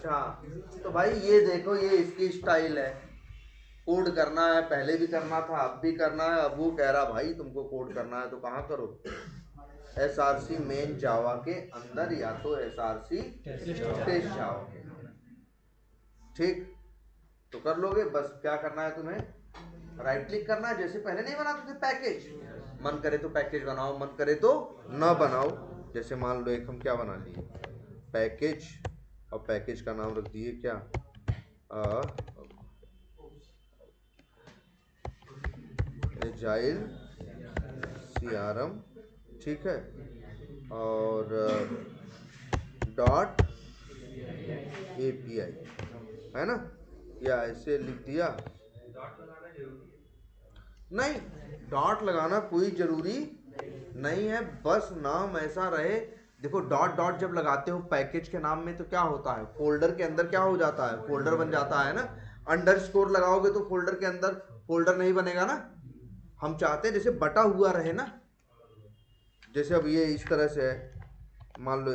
अच्छा, तो भाई ये देखो, ये इसकी स्टाइल है। कोड करना है, पहले भी करना था, अब भी करना है। अब वो कह रहा भाई तुमको कोड करना है तो कहाँ करो, एस आर सी मेन जावा के अंदर, या तो एस आर सी टेस्ट जावा के। ठीक, तो कर लोगे। बस क्या करना है तुम्हें, राइट क्लिक करना है, जैसे पहले नहीं बनाते थे पैकेज, मन करे तो पैकेज बनाओ, मन करे तो ना बनाओ। जैसे मान लो एक हम क्या बना लिए, पैकेज, और पैकेज का नाम रख दिए क्या, एजाइल सीआरएम। ठीक है, और डॉट एपीआई, है ना, या ऐसे लिख दिया। नहीं, डॉट लगाना कोई जरूरी नहीं है, बस नाम ऐसा रहे। देखो डॉट डॉट जब लगाते हो पैकेज के नाम में तो क्या होता है, फोल्डर के अंदर क्या हो जाता है, फोल्डर बन जाता है ना। अंडरस्कोर लगाओगे तो फोल्डर के अंदर फोल्डर नहीं बनेगा ना। हम चाहते हैं जैसे बटा हुआ रहे ना। जैसे अब ये इस तरह से है, मान लो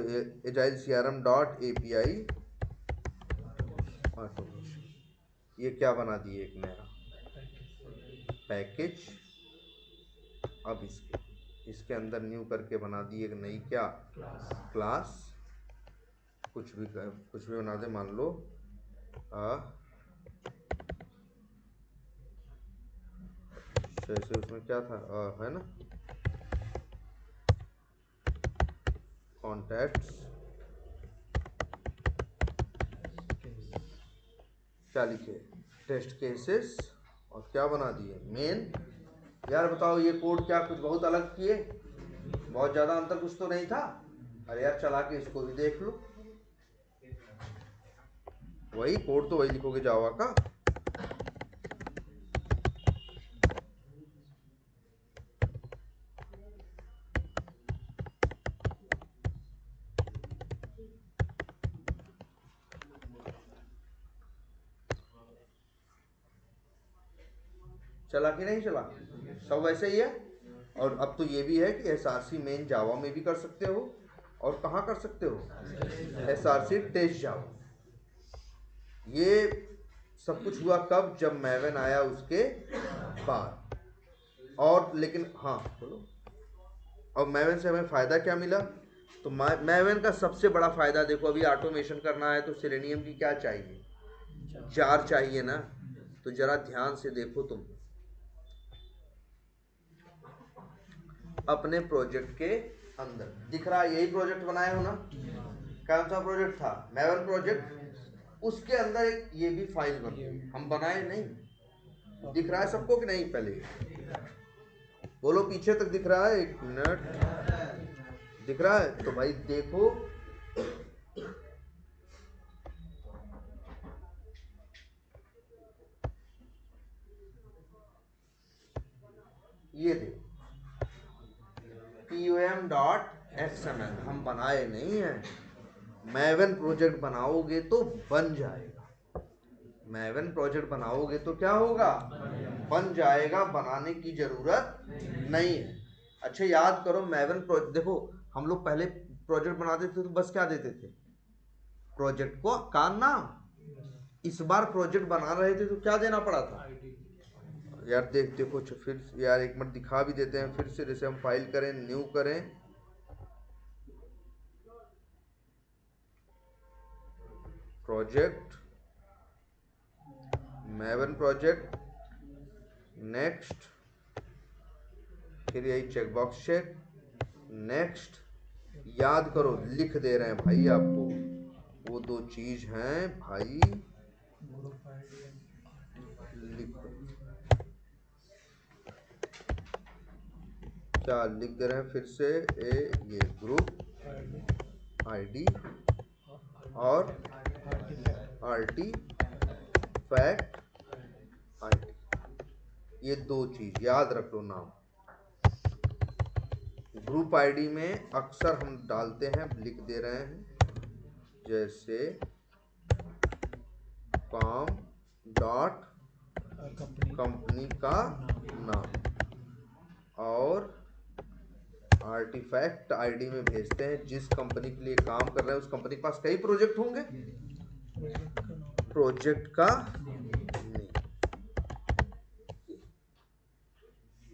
agile CRM dot API automation, ये क्या बना दिए, एक नया पैकेज। अब इसके अंदर न्यू करके बना दी एक नई क्या, क्लास। कुछ भी बना दे, मान लो जैसे उसमें क्या था, है ना, कॉन्टैक्ट्स, क्या लिखे, टेस्ट केसेस, और क्या बना दिए, मेन। यार बताओ ये कोड क्या कुछ बहुत अलग किए, बहुत ज़्यादा अंतर कुछ तो नहीं था। अरे यार चला के इसको भी देख लो, वही कोड तो वही लिखोगे जावा का। चला कि नहीं चला, सब वैसे ही है। और अब तो ये भी है कि एस आर सी मेन जावा में भी कर सकते हो, और कहाँ कर सकते हो, एस आर सी टेस्ट जावा। ये सब कुछ हुआ कब, जब मैवन आया उसके बाद। और लेकिन हाँ बोलो, और मैवन से हमें फ़ायदा क्या मिला, तो मैवन का सबसे बड़ा फ़ायदा देखो, अभी ऑटोमेशन करना है तो सेलेनियम की क्या चाहिए, जार चाहिए ना। तो जरा ध्यान से देखो तुम, अपने प्रोजेक्ट के अंदर दिख रहा है, यही प्रोजेक्ट बनाए हो ना। कौन सा प्रोजेक्ट था, मैवन प्रोजेक्ट। उसके अंदर एक ये भी फाइल बन गई, हम बनाए नहीं। दिख रहा है सबको कि नहीं, पहले बोलो, पीछे तक दिख रहा है, एक मिनट, दिख रहा है तो भाई देखो। ये देखो pum.xml हम बनाए नहीं है। मैवन प्रोजेक्ट बनाओगे तो बन जाएगा, मैवन प्रोजेक्ट बनाओगे तो क्या होगा, बन जाएगा, बनाने की जरूरत नहीं है। अच्छा याद करो, मैवन प्रोजेक्ट देखो, हम लोग पहले प्रोजेक्ट बनाते थे तो बस क्या देते थे, प्रोजेक्ट को का नाम। इस बार प्रोजेक्ट बना रहे थे तो क्या देना पड़ा था यार, देखो फिर यार एक मिनट दिखा भी देते हैं फिर से। जैसे हम फाइल करें, न्यू करें, प्रोजेक्ट, मैवन प्रोजेक्ट, नेक्स्ट, फिर यही चेकबॉक्स चेक, नेक्स्ट। याद करो, लिख दे रहे हैं भाई आपको, वो दो चीज हैं भाई, लिख, क्या लिख दे रहे हैं फिर से, ये ग्रुप आईडी और आरटी फैक्ट आईडी, ये दो चीज याद रख लो नाम। ग्रुप आईडी में अक्सर हम डालते हैं, लिख दे रहे हैं जैसे कॉम डॉट कंपनी का नाम, और आर्टिफैक्ट आईडी में भेजते हैं जिस कंपनी के लिए काम कर रहे हैं, उस कंपनी के पास कई प्रोजेक्ट होंगे, प्रोजेक्ट का नेम,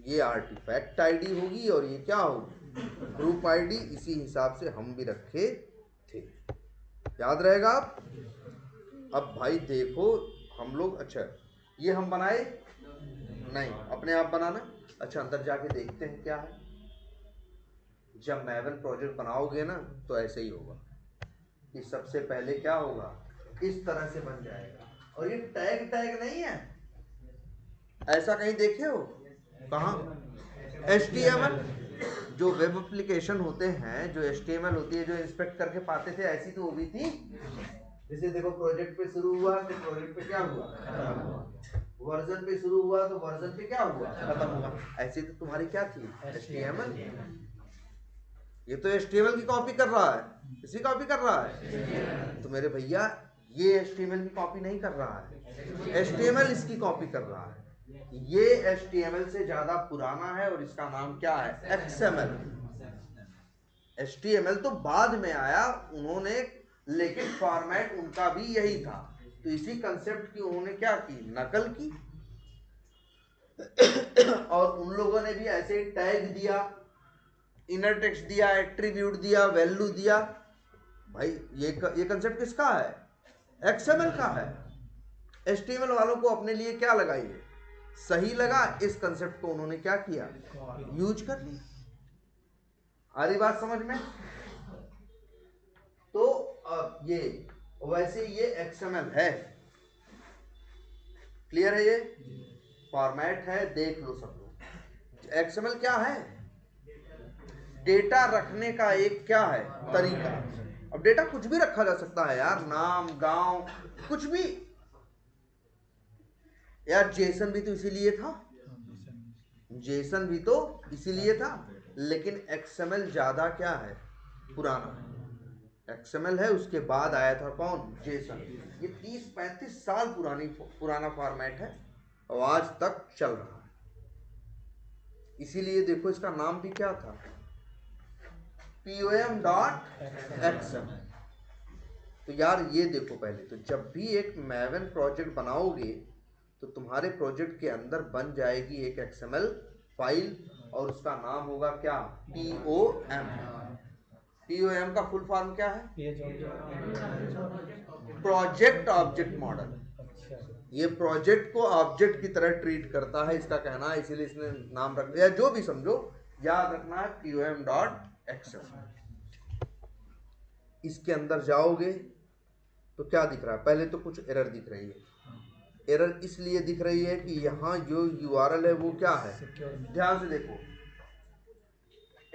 ये आर्टिफैक्ट आईडी होगी और ये क्या होगी, ग्रुप आईडी। इसी हिसाब से हम भी रखे थे, याद रहेगा आप। अब भाई देखो हम लोग, अच्छा ये हम बनाए नहीं, अपने आप बनाना। अच्छा अंदर जाके देखते हैं क्या है। जब मैवन प्रोजेक्ट बनाओगे ना तो ऐसे ही होगा कि सबसे पहले क्या होगा, इस तरह से बन जाएगा। और ये टैग टैग नहीं है, ऐसा कहीं देखे हो कहाँ? HTML जो वेब एप्लीकेशन होते हैं, जो HTML होती है, जो इंस्पेक्ट करके पाते थे, ऐसी तो वो भी थी। जैसे देखो प्रोजेक्ट पे शुरू हुआ तो प्रोजेक्ट पे क्या हुआ, खत्म हुआ। वर्जन पे शुरू हुआ तो वर्जन पे क्या हुआ, खत्म हुआ। ऐसी तो तुम्हारी क्या थी, HTML। ये तो HTML की कॉपी कर रहा है, इसी कॉपी कर रहा है। तो मेरे भैया ये HTML की कॉपी नहीं कर रहा है, HTML इसकी कॉपी कर रहा है। ये HTML से ज्यादा पुराना है और इसका नाम क्या है, XML। HTML तो बाद में आया उन्होंने, लेकिन फॉर्मेट उनका भी यही था। तो इसी कंसेप्ट की उन्होंने क्या की, नकल की। और उन लोगों ने भी ऐसे ही टैग दिया, इनर टेक्स्ट दिया, एट्रीब्यूट दिया, वैल्यू दिया। भाई ये कंसेप्ट किसका है, XML का है। HTML वालों को अपने लिए क्या लगाइए, सही लगा, इस कंसेप्ट को उन्होंने क्या किया, यूज कर लिया। आ रही बात समझ में? तो ये वैसे ये XML है, क्लियर है? ये फॉर्मेट है, देख लो सब लोग। XML क्या है, डेटा रखने का एक क्या है, तरीका। अब डेटा कुछ भी रखा जा सकता है यार, नाम, गांव, कुछ भी। यार जेसन भी तो इसीलिए था, जेसन भी तो इसीलिए था। लेकिन XML ज्यादा क्या है, पुराना। XML है, उसके बाद आया था कौन, जेसन। ये 30-35 साल पुराना फॉर्मेट है और आज तक चल रहा है। इसीलिए देखो इसका नाम भी क्या था, POM.XML। तो यार ये देखो पहले तो, जब भी एक मैवन प्रोजेक्ट बनाओगे तो तुम्हारे प्रोजेक्ट के अंदर बन जाएगी एक XML फाइल और उसका नाम होगा क्या, POM। POM का फुल फॉर्म क्या है, प्रोजेक्ट ऑब्जेक्ट मॉडल। ये प्रोजेक्ट को ऑब्जेक्ट की तरह ट्रीट करता है, इसका कहना है, इसीलिए इसने नाम रख दिया। जो भी समझो, याद रखना है POM.XML। इसके अंदर जाओगे तो क्या दिख रहा है, पहले तो कुछ एरर दिख रही है। एरर इसलिए दिख रही है कि यहाँ जो URL है वो क्या है, ध्यान से देखो,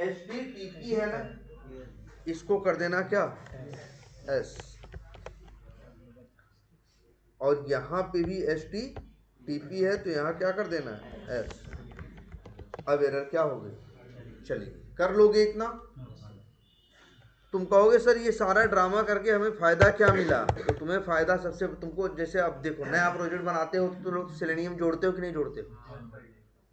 HTTP है ना, इसको कर देना क्या, S। और यहाँ पे भी HTTP है तो यहाँ क्या कर देना है, S। अब एरर क्या हो गई, चलिए कर लोगे इतना। तुम कहोगे सर ये सारा ड्रामा करके हमें फायदा क्या मिला, तो तुम्हें फायदा सबसे, तुमको जैसे अब देखो नया प्रोजेक्ट बनाते हो तो तुम लोग सेलेनियम जोड़ते हो कि नहीं जोड़ते हो,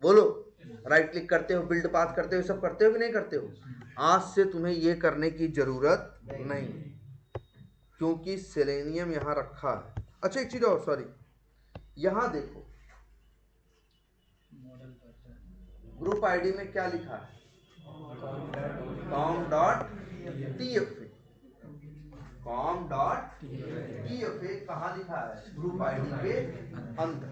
बोलो। राइट क्लिक करते हो, बिल्ड पाथ करते हो, सब करते हो कि नहीं करते हो? आज से तुम्हें ये करने की जरूरत नहीं, क्योंकि सेलेनियम यहाँ रखा है। अच्छा एक चीज और, सॉरी, यहाँ देखो ग्रुप आईडी में क्या लिखा है, com.tfa। com.tfa कहाँ लिखा है, ग्रुप आईडी के अंदर,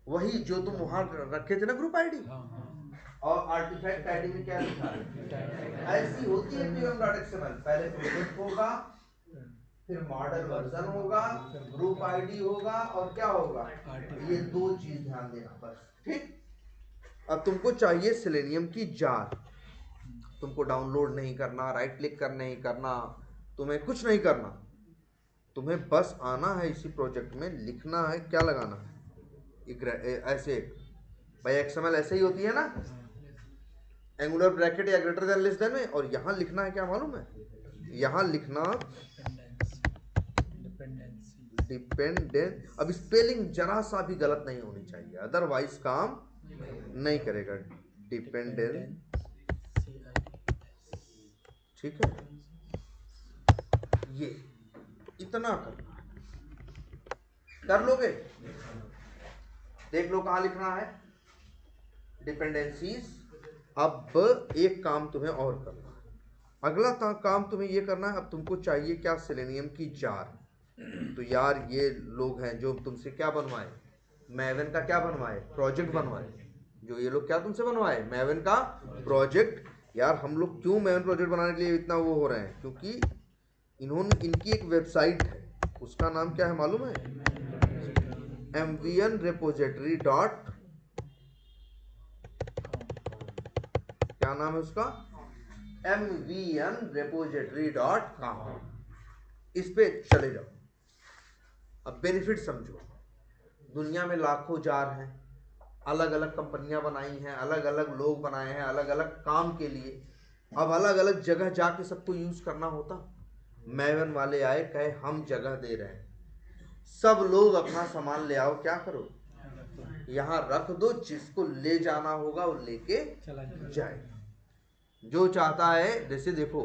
वही जो तुम वहां रखे थे ना ग्रुप आईडी। और आर्टिफैक्ट आईडी में क्या लिखा है, ऐसी होती है POM.XML। पहले प्रोजेक्ट होगा, फिर मॉडल वर्जन होगा, ग्रुप आईडी होगा और क्या होगा, ये दो चीज ध्यान देना बस, ठीक। अब तुमको चाहिए सेलेनियम की जार, तुमको डाउनलोड नहीं करना, राइट क्लिक कर नहीं करना, तुम्हें कुछ नहीं करना, तुम्हें बस आना है इसी प्रोजेक्ट में, लिखना है, क्या लगाना है, ऐसे भाई XML ऐसे ही होती है ना, एंगुलर ब्रैकेट या ग्रेटर देन लेस देन में। और यहाँ लिखना है क्या मालूम है, यहाँ लिखना डिपेंडेंट। अब स्पेलिंग जरा सा भी गलत नहीं होनी चाहिए, अदरवाइज काम नहीं करेगा। डिपेंडेंट, ठीक है, ये इतना कर लोगे। देख लो कहां लिखना है, डिपेंडेंसीज। अब एक काम तुम्हें और करना है, अगला काम तुम्हें ये करना है। अब तुमको चाहिए क्या, सेलेनियम की जार। तो यार ये लोग हैं जो तुमसे क्या बनवाए, मैवन का क्या बनवाए, प्रोजेक्ट बनवाए। जो ये लोग क्या तुमसे बनवाए, मैवन का प्रोजेक्ट। यार हम लोग क्यों मैवन प्रोजेक्ट बनाने के लिए इतना वो हो रहे हैं, क्योंकि इन्होंने, इनकी एक वेबसाइट है, उसका नाम क्या है मालूम है, MVN repository डॉट, क्या नाम है उसका, MVN repository डॉट कॉम। इस पे चले जाओ। अब बेनिफिट समझो, दुनिया में लाखों जार हैं, अलग अलग कंपनियां बनाई हैं, अलग अलग लोग बनाए हैं अलग अलग काम के लिए। अब अलग अलग जगह जाके सबको यूज करना होता। मैवन वाले आए, कहे हम जगह दे रहे हैं, सब लोग अपना सामान ले आओ, क्या करो, यहाँ रख दो, जिसको ले जाना होगा वो लेके जाए। जो चाहता है, जैसे देखो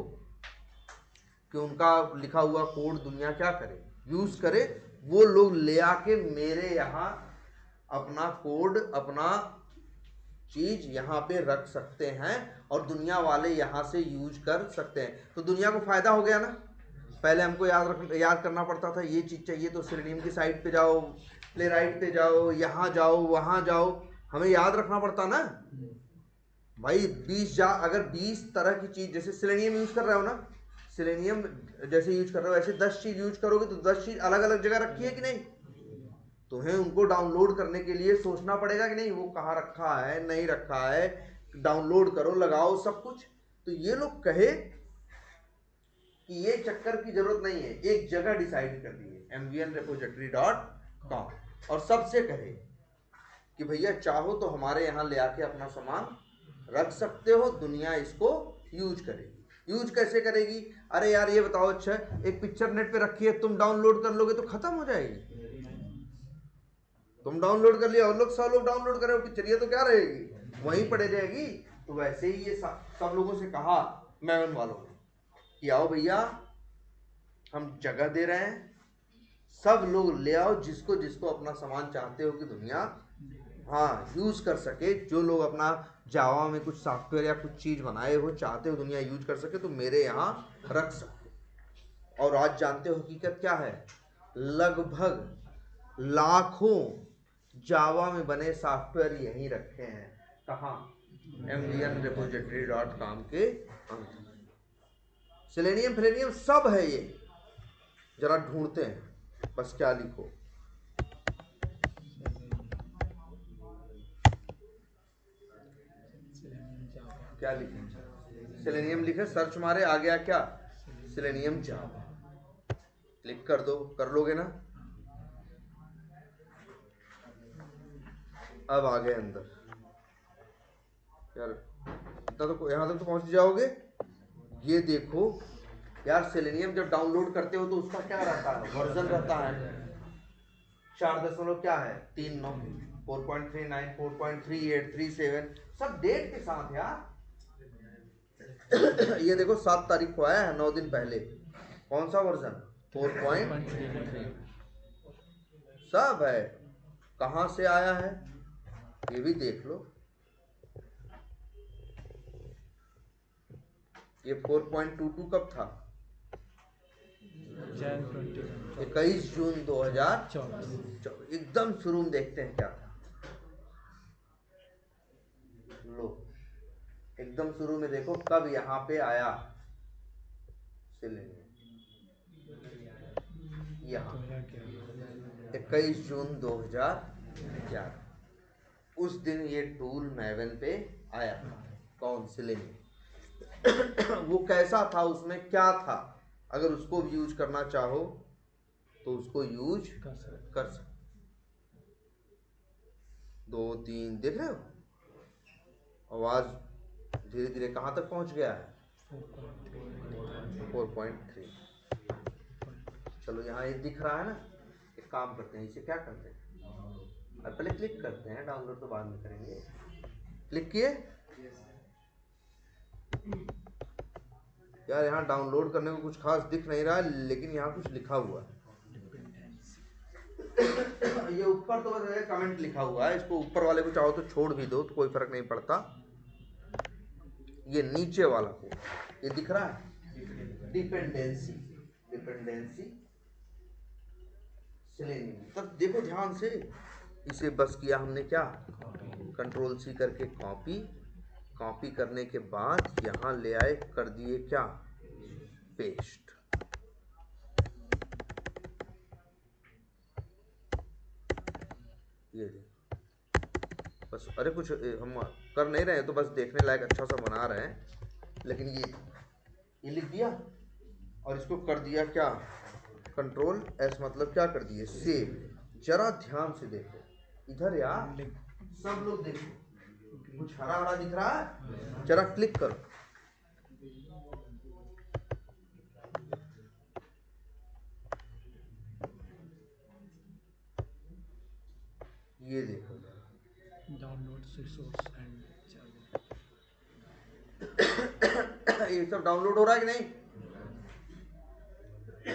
कि उनका लिखा हुआ कोड दुनिया क्या करे, यूज करे, वो लोग ले आके मेरे यहाँ अपना कोड, अपना चीज यहाँ पे रख सकते हैं और दुनिया वाले यहाँ से यूज कर सकते हैं। तो दुनिया को फायदा हो गया ना। पहले हमको याद करना पड़ता था, ये चीज चाहिए तो सेलेनियम की साइट पे जाओ, प्लेराइट पे जाओ, यहाँ जाओ, वहाँ जाओ, हमें याद रखना पड़ता ना भाई। अगर 20 तरह की चीज, जैसे सेलेनियम यूज कर रहे हो ना, सेलेनियम जैसे यूज कर रहे हो वैसे 10 चीज यूज करोगे तो 10 चीज अलग अलग जगह रखी है कि नहीं। तुम्हें उनको डाउनलोड करने के लिए सोचना पड़ेगा कि नहीं, वो कहाँ रखा है, नहीं रखा है, डाउनलोड करो, लगाओ सब कुछ। तो ये लोग कहे कि ये चक्कर की जरूरत नहीं है, एक जगह डिसाइड कर दी है, mvnrepository.com, और सबसे कहे कि भैया चाहो तो हमारे यहाँ ले आके अपना सामान रख सकते हो, दुनिया इसको यूज करेगी। यूज कैसे करेगी, अरे यार ये बताओ, अच्छा एक पिक्चर नेट पे रखी है, तुम डाउनलोड कर लोगे तो खत्म हो जाएगी। तुम डाउनलोड कर लिया और लोग 100 लोग डाउनलोड करे पिक्चर, ये तो क्या रहेगी, वहीं पड़े रहेगी। तो वैसे ही ये सब लोगों से कहा मैवन वालों ने कि आओ भैया हम जगह दे रहे हैं, सब लोग ले आओ, जिसको जिसको अपना सामान चाहते हो कि दुनिया हाँ यूज कर सके। जो लोग अपना जावा में कुछ सॉफ्टवेयर या कुछ चीज बनाए हो चाहते हो दुनिया यूज कर सके, तो मेरे यहाँ रख सके। और आज जानते हो हकीकत क्या है, लगभग लाखों जावा में बने सॉफ्टवेयर यहीं रखे हैं, कहाँ, mvnrepository.com के अंदर। सेलेनियम फिलेनियम सब है ये, जरा ढूंढते हैं बस क्या लिखो, क्या लिखे, सेलेनियम लिखे, सर्च मारे, आ गया क्या, सेलेनियम जावा, क्लिक कर दो, कर लोगे ना। अब आ गए अंदर, यार इतना तो यहाँ तक तो पहुंच जाओगे। ये देखो यार, सेलेनियम जब डाउनलोड करते हो तो उसका क्या रहता है, वर्जन रहता है 4 क्या है 3.9, 4.39, 4.38, 37, सब डेट के साथ यार। ये देखो 7 तारीख को आया है, 9 दिन पहले, कौन सा वर्जन, 4.3, सब है। कहाँ से आया है ये भी देख लो, ये 4.22 कब था, 21 जून 2024, एकदम शुरू में देखते हैं क्या था। लो एकदम शुरू में देखो कब यहाँ पे आया सिलेंडर, यहाँ 21 जून 2011, उस दिन ये टूल मैवन पे आया था। कौन, सिलेंडर। वो कैसा था, उसमें क्या था, अगर उसको यूज करना चाहो तो उसको यूज कर सकते। 2 3 देख रहे हो, आवाज धीरे धीरे कहाँ तक पहुँच गया है, 4.3। चलो यहाँ ये दिख रहा है ना, एक काम करते हैं, इसे क्या करते हैं, अब पहले क्लिक करते हैं, डाउनलोड तो बाद में करेंगे। क्लिक किए, यार यहाँ डाउनलोड करने को कुछ खास दिख नहीं रहा है, लेकिन यहाँ कुछ लिखा हुआ है। ये ऊपर तो बस कमेंट लिखा हुआ है, इसको ऊपर वाले को चाहो तो छोड़ भी दो तो कोई फर्क नहीं पड़ता। ये नीचे वाला को ये दिख रहा है डिपेंडेंसी, डिपेंडेंसी सेलेनियम। तब देखो ध्यान से, इसे बस किया हमने क्या, कंट्रोल सी करके कॉपी, कॉपी करने के बाद यहाँ ले आए, कर दिए क्या, पेस्ट। ये बस, अरे कुछ हम कर नहीं रहे हैं तो बस देखने लायक अच्छा सा बना रहे हैं, लेकिन ये लिख दिया और इसको कर दिया क्या, कंट्रोल एस, मतलब क्या कर दिए, सेव। जरा ध्यान से देखो इधर यार, सब लोग देखो, कुछ हरा हरा दिख रहा है, जरा क्लिक करो। ये देखो डाउनलोड रिसोर्स एंड ये सब डाउनलोड हो रहा है कि नहीं।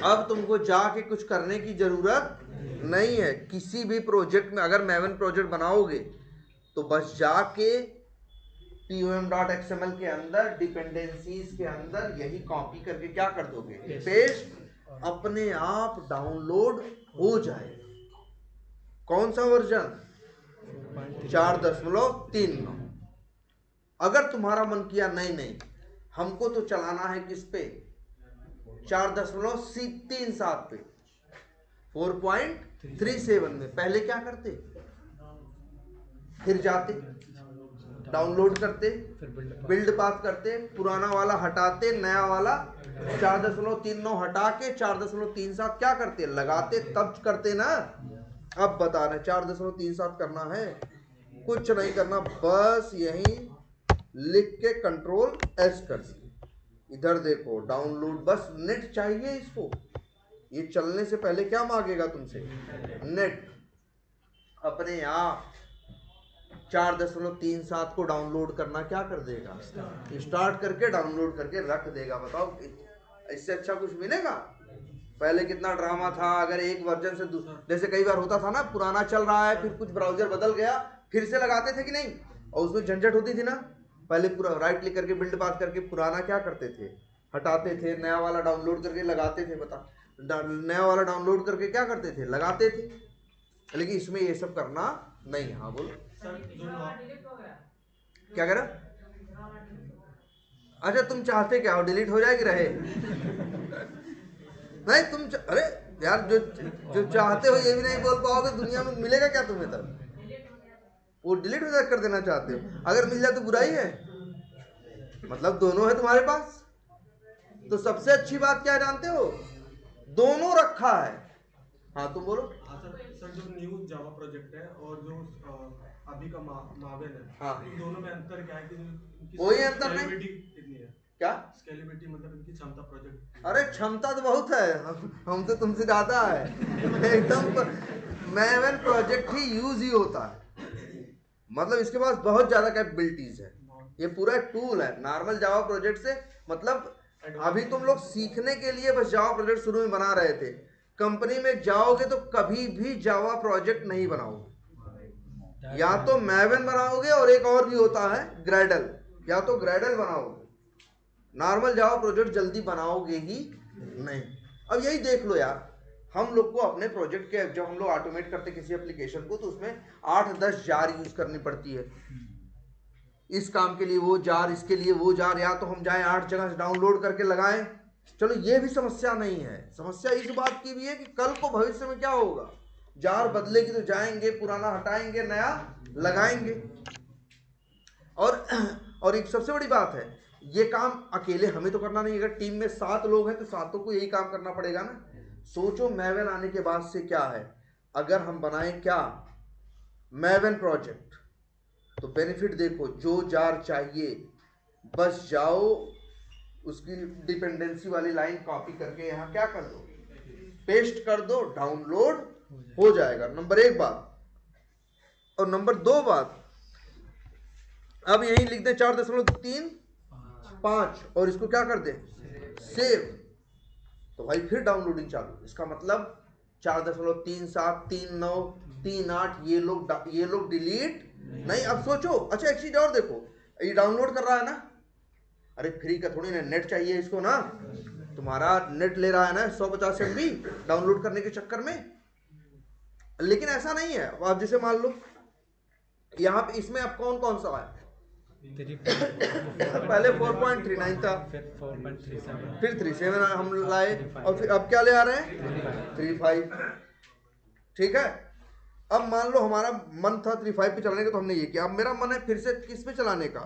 अब तुमको जाके कुछ करने की जरूरत नहीं है। किसी भी प्रोजेक्ट में अगर मैवन प्रोजेक्ट बनाओगे तो बस जाके pom.xml के अंदर डिपेंडेंसीज के अंदर यही कॉपी करके क्या कर दोगे, पेस्ट, अपने आप डाउनलोड हो जाए। कौन सा वर्जन, 4.39। अगर तुम्हारा मन किया नहीं नहीं हमको तो चलाना है किस पे, 4.37 पे, 4.37 में, पहले क्या करते, फिर जाते डाउनलोड करते, बिल्ड पाथ करते, पुराना वाला हटाते, नया वाला 4.39 हटा के 4.37 क्या करते, लगाते, तब करते ना। अब बता रहे 4.37 करना है, कुछ नहीं करना, बस यही लिख के कंट्रोल एस कर दिए। इधर देखो डाउनलोड, बस नेट चाहिए इसको। ये चलने से पहले क्या मांगेगा तुमसे, नेट। अपने आप 4.37 को डाउनलोड करना क्या कर देगा, स्टार्ट करके डाउनलोड करके रख देगा। बताओ इससे अच्छा कुछ मिलेगा। पहले कितना ड्रामा था, अगर एक वर्जन से जैसे कई बार होता था ना, पुराना चल रहा है फिर कुछ ब्राउजर बदल गया, फिर से लगाते थे कि नहीं, और उसमें झंझट होती थी ना। पहले पूरा राइट क्लिक करके बिल्ड पाथ करके पुराना क्या करते थे, हटाते थे, नया वाला डाउनलोड करके लगाते थे। बता, नया वाला डाउनलोड करके क्या करते थे, लगाते थे। लेकिन इसमें ये सब करना नहीं। हाँ बोलो क्या कह रहा, अच्छा तुम चाहते क्या हो, डिलीट हो जाएगी रहे नहीं तुम अरे यार, जो चाहते हो ये भी नहीं बोल पाओगे, दुनिया में मिलेगा क्या तुम्हें तब। वो डिलीट हो कर देना चाहते हो, अगर मिल जाए तो बुराई है, मतलब दोनों है तुम्हारे पास। तो सबसे अच्छी बात क्या जानते हो, दोनों रखा है। हाँ तुम बोलो। हाँ सर जो न्यू जावा प्रोजेक्ट है और जो अभी का मावेन है, हाँ, इन दोनों में अंतर क्या है कि इनकी कोई अंतर नहीं। कितनी है, क्या स्केलेबिलिटी, मतलब इनकी क्षमता प्रोजेक्ट। अरे क्षमता तो बहुत है, हम तो तुमसे ज्यादा है एकदम। मैवन प्रोजेक्ट ही यूज ही होता है, मतलब इसके पास बहुत ज्यादा कैपेबिलिटीज है। ये पूरा टूल है नॉर्मल जावा प्रोजेक्ट से। मतलब अभी तुम लोग सीखने के लिए बस जावा प्रोजेक्ट शुरू में बना रहे थे, कंपनी में जाओगे तो कभी भी जावा प्रोजेक्ट नहीं बनाओगे, या तो मैवन बनाओगे और एक और भी होता है ग्रेडल, या तो ग्रेडल बनाओगे। नॉर्मल जावा प्रोजेक्ट जल्दी बनाओगे ही नहीं। अब यही देख लो यार, हम लोग को अपने प्रोजेक्ट के जब हम लोग ऑटोमेट करते किसी एप्लीकेशन को, तो उसमें 8-10 जार यूज करनी पड़ती है। इस काम के लिए वो जार, इसके लिए वो जार, या तो हम जाएं 8 जगह से डाउनलोड करके लगाएं। चलो ये भी समस्या नहीं है, समस्या इस बात की भी है कि कल को भविष्य में क्या होगा, जार बदलेगी तो जाएंगे, पुराना हटाएंगे, नया लगाएंगे। और एक सबसे बड़ी बात है, ये काम अकेले हमें तो करना नहीं, अगर टीम में 7 लोग हैं तो 7 को यही काम करना पड़ेगा ना। सोचो मैवन आने के बाद से क्या है, अगर हम बनाएं क्या मैवन प्रोजेक्ट, तो बेनिफिट देखो, जो जार चाहिए बस जाओ उसकी डिपेंडेंसी वाली लाइन कॉपी करके यहाँ क्या कर दो, पेस्ट कर दो, डाउनलोड हो जाएगा। नंबर 1 बात। और नंबर 2 बात, अब यही लिख दे 4.35 और इसको क्या कर दे, सेव, तो भाई फिर डाउनलोडिंग चालू। इसका मतलब 4.373938 ये लोग डिलीट नहीं। अब सोचो, अच्छा एक चीज और देखो, ये डाउनलोड कर रहा है ना, अरे फ्री का थोड़ी ना, नेट चाहिए इसको ना, तुम्हारा नेट ले रहा है ना 150 MB डाउनलोड करने के चक्कर में। लेकिन ऐसा नहीं है। आप जैसे मान लो यहाँ पे इसमें अब कौन कौन सा है, पहले 4.39 था, फिर 37 हम लाए, और फिर अब क्या ले आ रहे हैं 35। ठीक है, अब मान लो हमारा मन था 35 पे चलाने का, तो हमने ये किया। अब मेरा मन है फिर से किस पे चलाने का,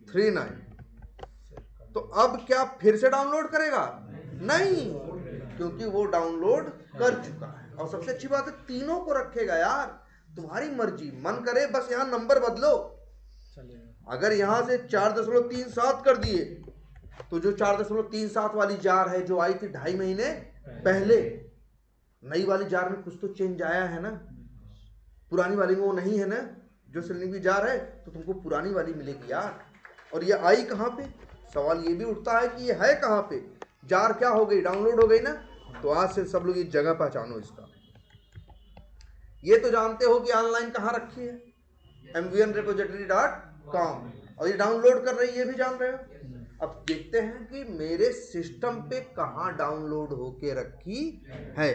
39। तो अब क्या फिर से डाउनलोड करेगा? नहीं, क्योंकि वो डाउनलोड कर चुका है। और सबसे अच्छी बात है तीनों को रखेगा यार, तुम्हारी मर्जी, मन करे बस यहाँ नंबर बदलो। अगर यहां से 4.37 कर दिए, तो जो 4.37 वाली जार है जो आई थी 2.5 महीने पहले, नई वाली जार में कुछ तो चेंज आया है ना, पुरानी वाली में वो नहीं है ना जो सिलिंग की जार है, तो तुमको पुरानी वाली मिलेगी यार। और ये आई कहाँ पे, सवाल ये भी उठता है कि ये है कहाँ पे, जार क्या हो गई, डाउनलोड हो गई ना। तो आज से सब लोग ये जगह पहचानो इसका। ये तो जानते हो कि ऑनलाइन कहाँ रखी है, mvnrepository.com, और ये डाउनलोड कर रही है, ये भी जान रहे हो। अब देखते हैं कि मेरे सिस्टम पे कहाँ डाउनलोड होके रखी है।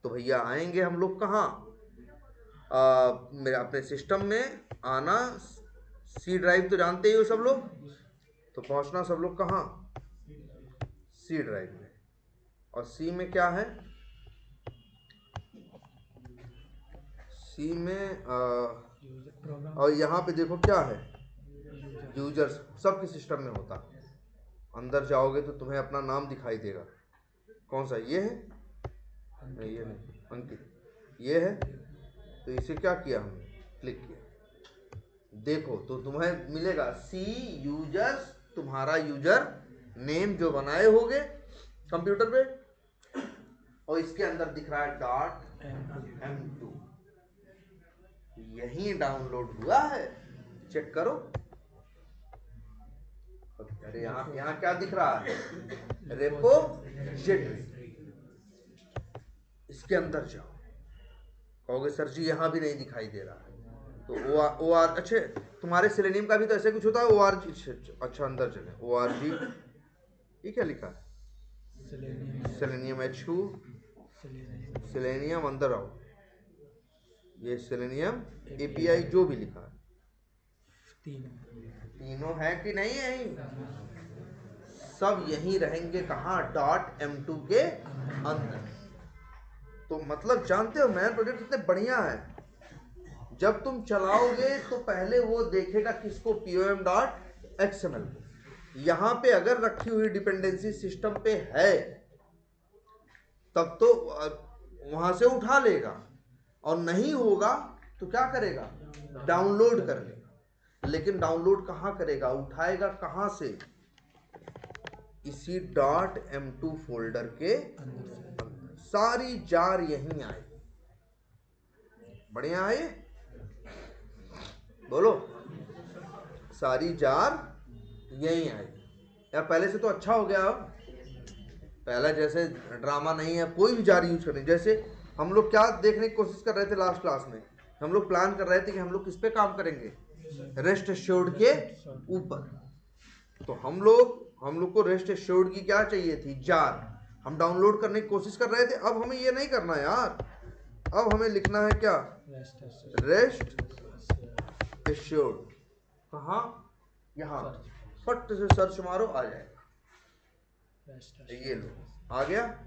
तो भैया आएंगे हम लोग कहाँ, मेरे अपने सिस्टम में आना, सी ड्राइव तो जानते ही हो सब लोग, तो पहुंचना सब लोग कहाँ, सी ड्राइव में। और सी में क्या है, सी में और यहाँ पे देखो क्या है, यूजर्स, सबके सिस्टम में होता। अंदर जाओगे तो तुम्हें अपना नाम दिखाई देगा, कौन सा, ये है नहीं, ये नहीं, अंकित, ये है। तो इसे क्या किया हमने, क्लिक किया, देखो तो तुम्हें मिलेगा सी यूजर्स, तुम्हारा यूजर नेम जो बनाए होगे कंप्यूटर पे, और इसके अंदर दिख रहा है .m2, यही डाउनलोड हुआ है, चेक करो। अरे यहाँ क्या दिख रहा है, रेपोजिटरी, इसके अंदर जाओ, कहोगे सर जी यहाँ भी नहीं दिखाई दे रहा है, तो ओ आर, अच्छे तुम्हारे सेलेनियम का भी तो ऐसे कुछ होता है, ORG, अच्छा अंदर चले, ORG, ये क्या लिखा है, सेलेनियम H2, सेलेनियम, अंदर आओ, ये सेलेनियम API जो भी लिखा है, तीनों है कि नहीं है, सब यहीं रहेंगे कहाँ, .m2 के अंदर। तो मतलब जानते हो मैन प्रोजेक्ट कितने बढ़िया है, जब तुम चलाओगे तो पहले वो देखेगा किसको, pom.xml को। यहाँ पे अगर रखी हुई डिपेंडेंसी सिस्टम पे है तब तो वहां से उठा लेगा, और नहीं होगा तो क्या करेगा, डाउनलोड कर लेगा। लेकिन डाउनलोड कहाँ करेगा, उठाएगा कहाँ से, इसी .m2 फोल्डर के अंदर। सारी जार यहीं आए, बढ़िया है ये, बोलो, सारी जार यहीं आई यार। पहले से तो अच्छा हो गया, अब पहला जैसे ड्रामा नहीं है, कोई भी जार यूज करने। जैसे हम लोग क्या देखने की कोशिश कर रहे थे लास्ट क्लास में, हम लोग प्लान कर रहे थे कि हम लोग किस पे काम करेंगे, रेस्ट एश्योर्ड के ऊपर। तो हम लोग को रेस्ट एश्योर्ड की क्या चाहिए थी, जार, हम डाउनलोड करने की कोशिश कर रहे थे। अब हमें ये नहीं करना यार, अब हमें लिखना है क्या, रेस्ट एश्योर्ड, कहाँ, यहाँ, फट से सर्च मारो आ जाएगा, ये लो आ गया।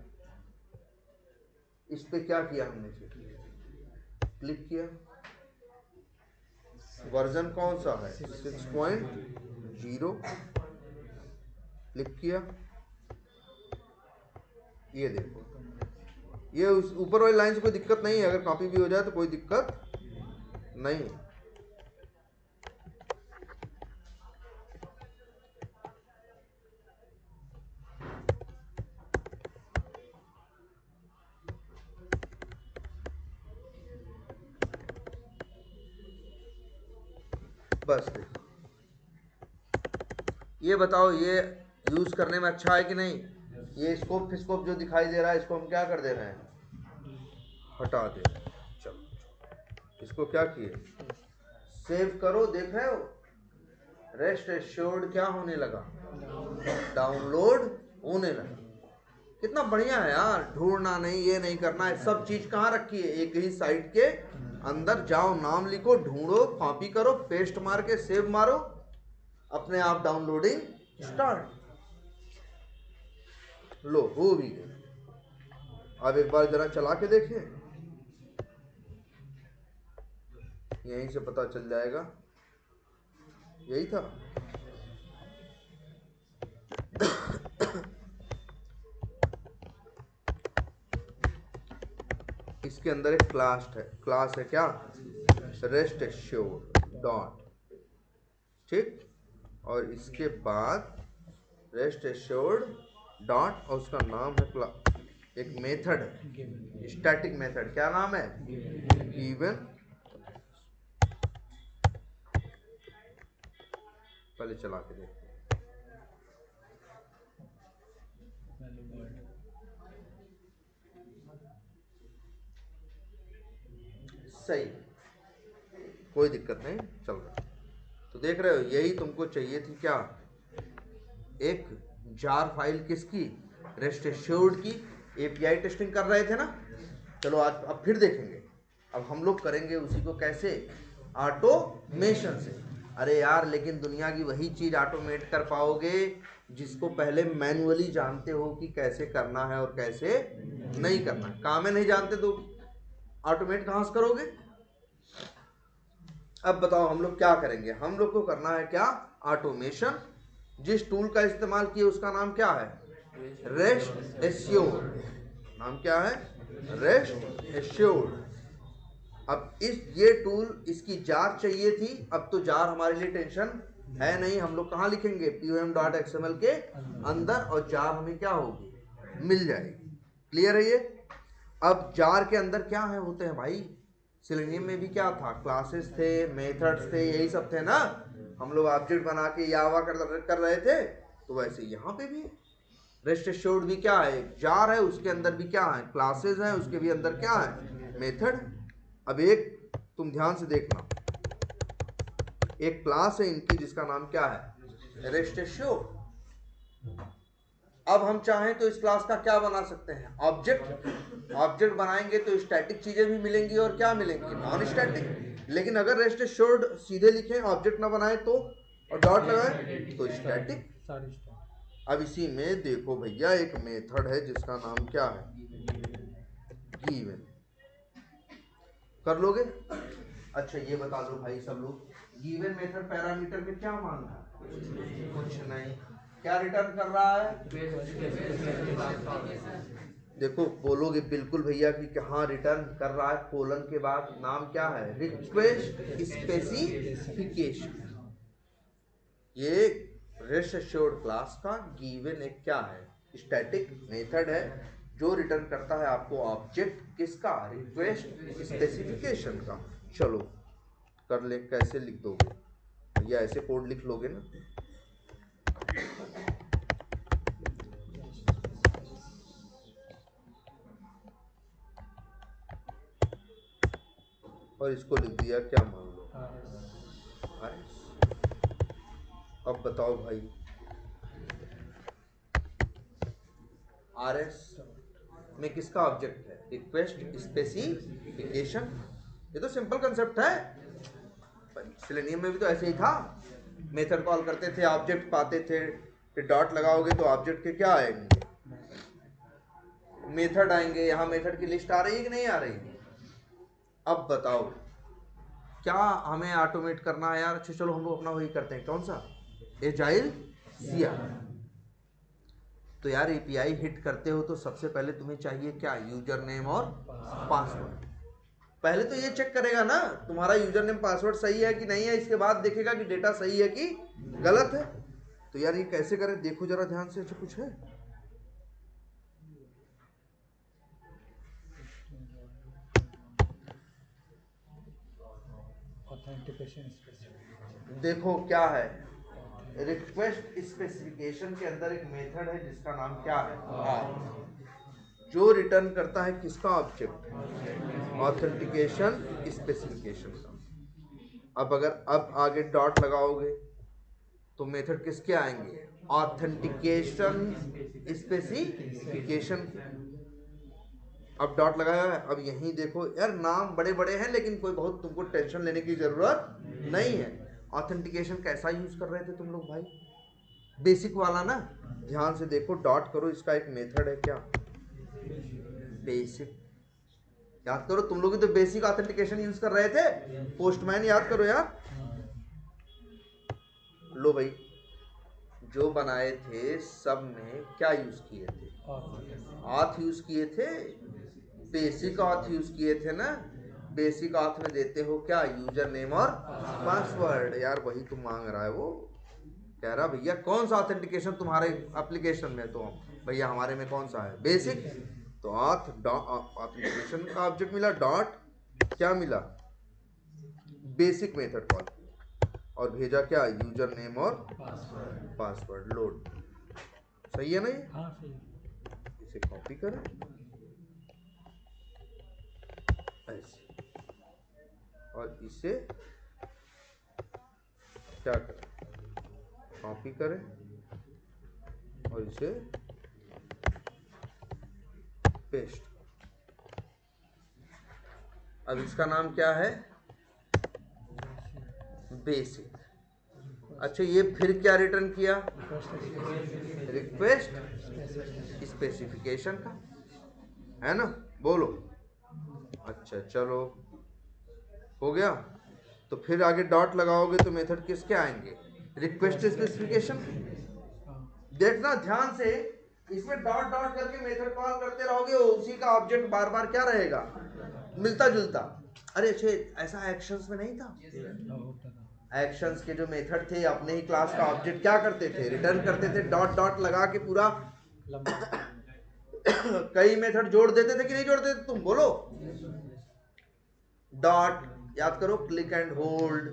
इस पे क्या किया हमने, क्लिक किया, वर्जन कौन सा है, 6.0, क्लिक किया, ये देखो, ये उस ऊपर वाली लाइन से कोई दिक्कत नहीं है, अगर कॉपी भी हो जाए तो कोई दिक्कत नहीं। बस देखो, ये बताओ, यूज करने में अच्छा है कि नहीं? ये स्कोप फिस्कोप जो दिखाई दे रहा है इसको हम क्या कर दे रहे हैं? हटा दे रहे हैं। चलो इसको क्या किए? सेव करो। देख रहे हो रेस्ट एश्योर्ड क्या होने लगा? डाउनलोड होने लगा। कितना बढ़िया है यार, ढूंढना नहीं, ये नहीं करना है, सब चीज कहाँ रखी है? एक ही साइट के अंदर जाओ, नाम लिखो, ढूंढो, कॉपी करो, पेस्ट मार के सेव मारो, अपने आप डाउनलोडिंग स्टार्ट। लो हो भी गई। अब एक बार जरा चला के देखें, यहीं से पता चल जाएगा। यही था। इसके अंदर एक क्लास है क्या? रेस्ट एश्योर्ड डॉट, ठीक। और इसके बाद रेस्ट एश्योर्ड डॉट और उसका नाम है एक मेथड है, स्टैटिक मेथड। क्या नाम है? गिवन। पहले चला के देखते हैं। सही, कोई दिक्कत नहीं, चल रहा। तो देख रहे हो, यही तुमको चाहिए थी क्या? एक जार फाइल किसकी? रेस्ट एश्योर्ड की। एपीआई टेस्टिंग कर रहे थे ना। चलो आज अब फिर देखेंगे। अब हम लोग करेंगे उसी को कैसे? ऑटोमेशन से। अरे यार, लेकिन दुनिया की वही चीज ऑटोमेट कर पाओगे जिसको पहले मैन्युअली जानते हो कि कैसे करना है और कैसे नहीं करना है। काम में नहीं जानते तो ऑटोमेट कहाँ से करोगे? अब बताओ हम लोग क्या करेंगे? हम लोग को करना है क्या? ऑटोमेशन। जिस टूल का इस्तेमाल किए उसका नाम क्या है? Rest assured. नाम क्या है? Rest assured. अब ये टूल, इसकी जार चाहिए थी। अब तो जार हमारे लिए टेंशन है नहीं। हम लोग कहाँ लिखेंगे? pom.xml के अंदर, और जार हमें क्या होगी? मिल जाएगी। क्लियर है ये? अब जार के अंदर क्या है होते हैं भाई? सेलेनियम में भी क्या था? क्लासेस थे, मेथड्स थे, यही सब थे ना। हम लोग ऑब्जेक्ट बना के यावा कर रहे थे, तो वैसे यहाँ पे भी रेस्ट एश्योर्ड भी क्या है? जार है, उसके अंदर भी क्या है? क्लासेस है, उसके भी अंदर क्या है? मेथड। अब एक तुम ध्यान से देखना, एक क्लास है इनकी जिसका नाम क्या है? Rest assured. अब हम चाहें तो इस क्लास का क्या बना सकते हैं? ऑब्जेक्ट। ऑब्जेक्ट बनाएंगे तो स्टैटिक चीजें भी मिलेंगी और क्या मिलेंगी? Non static. लेकिन अगर रेस्ट एश्योर्ड सीधे लिखें, ऑब्जेक्ट ना बनाए तो, और डॉट लगाए तो स्टैटिक। अब इसी में देखो भैया, एक मेथड है जिसका नाम क्या है? गिवन। कर लोगे? अच्छा ये बता दो भाई सब लोग, गिवन मेथड पैरामीटर में क्या मांगा? कुछ नहीं। क्या रिटर्न कर रहा है? देखो बोलोगे बिल्कुल भैया कि हाँ रिटर्न कर रहा है। कोलन के बाद नाम क्या है? Request specification. ये रेस्ट एश्योर्ड क्लास का गिवन एक क्या है? स्टैटिक मेथड है जो रिटर्न करता है आपको ऑब्जेक्ट किसका? रिक्वेस्ट स्पेसिफिकेशन का। चलो कर ले, कैसे लिख दोगे भैया? ऐसे कोड लिख लोगे ना। और इसको लिख दिया क्या? मान लो RS। अब बताओ भाई, RS में किसका ऑब्जेक्ट है? Request specification. ये तो सिंपल कंसेप्ट है। सेलेनियम में भी तो ऐसे ही था। मेथड कॉल करते थे, ऑब्जेक्ट पाते थे, फिर डॉट लगाओगे तो ऑब्जेक्ट के क्या आएंगे? मेथड आएंगे। यहाँ मेथड की लिस्ट आ रही है कि नहीं आ रही? अब बताओ क्या हमें ऑटोमेट करना है यार? अच्छा चलो हम लोग अपना वही करते हैं। कौन सा? Agile CI। तो यार एपीआई हिट करते हो तो सबसे पहले तुम्हें चाहिए क्या? यूजर नेम और पासवर्ड। पहले तो ये चेक करेगा ना तुम्हारा यूजर नेम पासवर्ड सही है कि नहीं है। इसके बाद देखेगा कि डेटा सही है कि गलत है। तो यार ये कैसे करें? देखो जरा ध्यान से। अच्छा कुछ है? Authentication specification. देखो क्या है? रिक्वेस्ट स्पेसिफिकेशन के अंदर एक मेथड है जिसका नाम क्या है, ऑथ, जो रिटर्न करता है किसका ऑब्जेक्ट, ऑथेंटिकेशन स्पेसिफिकेशन का। अब आगे डॉट लगाओगे तो मेथड किसके आएंगे, ऑथेंटिकेशन स्पेसिफिकेशन। अब डॉट लगाया है। अब यहीं देखो यार, नाम बड़े बड़े हैं लेकिन कोई बहुत तुमको टेंशन लेने की जरूरत नहीं है। ऑथेंटिकेशन कैसा यूज कर रहे थे तुम लोग भाई, बेसिक वाला ना, ध्यान से देखो, डॉट करो, इसका एक मेथड है क्या, बेसिक। याद करो, तुम लोग भी तो बेसिक ऑथेंटिकेशन यूज कर रहे थे, पोस्टमैन याद करो यार। लो भाई, जो बनाए थे सब में क्या यूज किए थे, ऑथ यूज किए थे, बेसिक ऑथ यूज किए थे ना। बेसिक ऑथ में देते हो क्या, यूजर नेम और पासवर्ड। यार वही तुम मांग रहा है, वो कह रहा भैया कौन सा ऑथेंटिकेशन तुम्हारे एप्लीकेशन में, तो भैया हमारे में कौन सा है, बेसिक। तो ऑथ ऑथेंटिकेशन का ऑब्जेक्ट मिला, डॉट क्या मिला, बेसिक मेथड कॉल, और भेजा क्या, यूजर नेम और पासवर्ड लोड। सही है ना ये? हाँ सही। इसे कॉपी करें ऐसे, और इसे क्या करें, कॉपी करें और इसे पेस्ट। अब इसका नाम क्या है, बेसिक। अच्छा, ये फिर क्या रिटर्न किया, रिक्वेस्ट स्पेसिफिकेशन का, है ना, बोलो। अच्छा चलो, हो गया। तो फिर आगे डॉट लगाओगे तो मेथड किसके आएंगे, रिक्वेस्ट स्पेसिफिकेशन। देखना ध्यान से, इसमें डॉट डॉट करके मेथड कॉल करते रहोगे, उसी का ऑब्जेक्ट बार बार क्या रहेगा, मिलता जुलता। अरे अच्छे, ऐसा एक्शंस में नहीं था, एक्शंस के जो मेथड थे अपने ही क्लास का ऑब्जेक्ट क्या करते थे, रिटर्न करते थे, डॉट डॉट लगा के पूरा कई मेथड जोड़ देते थे कि नहीं जोड़ते थे, तुम बोलो। डॉट याद करो, click and hold,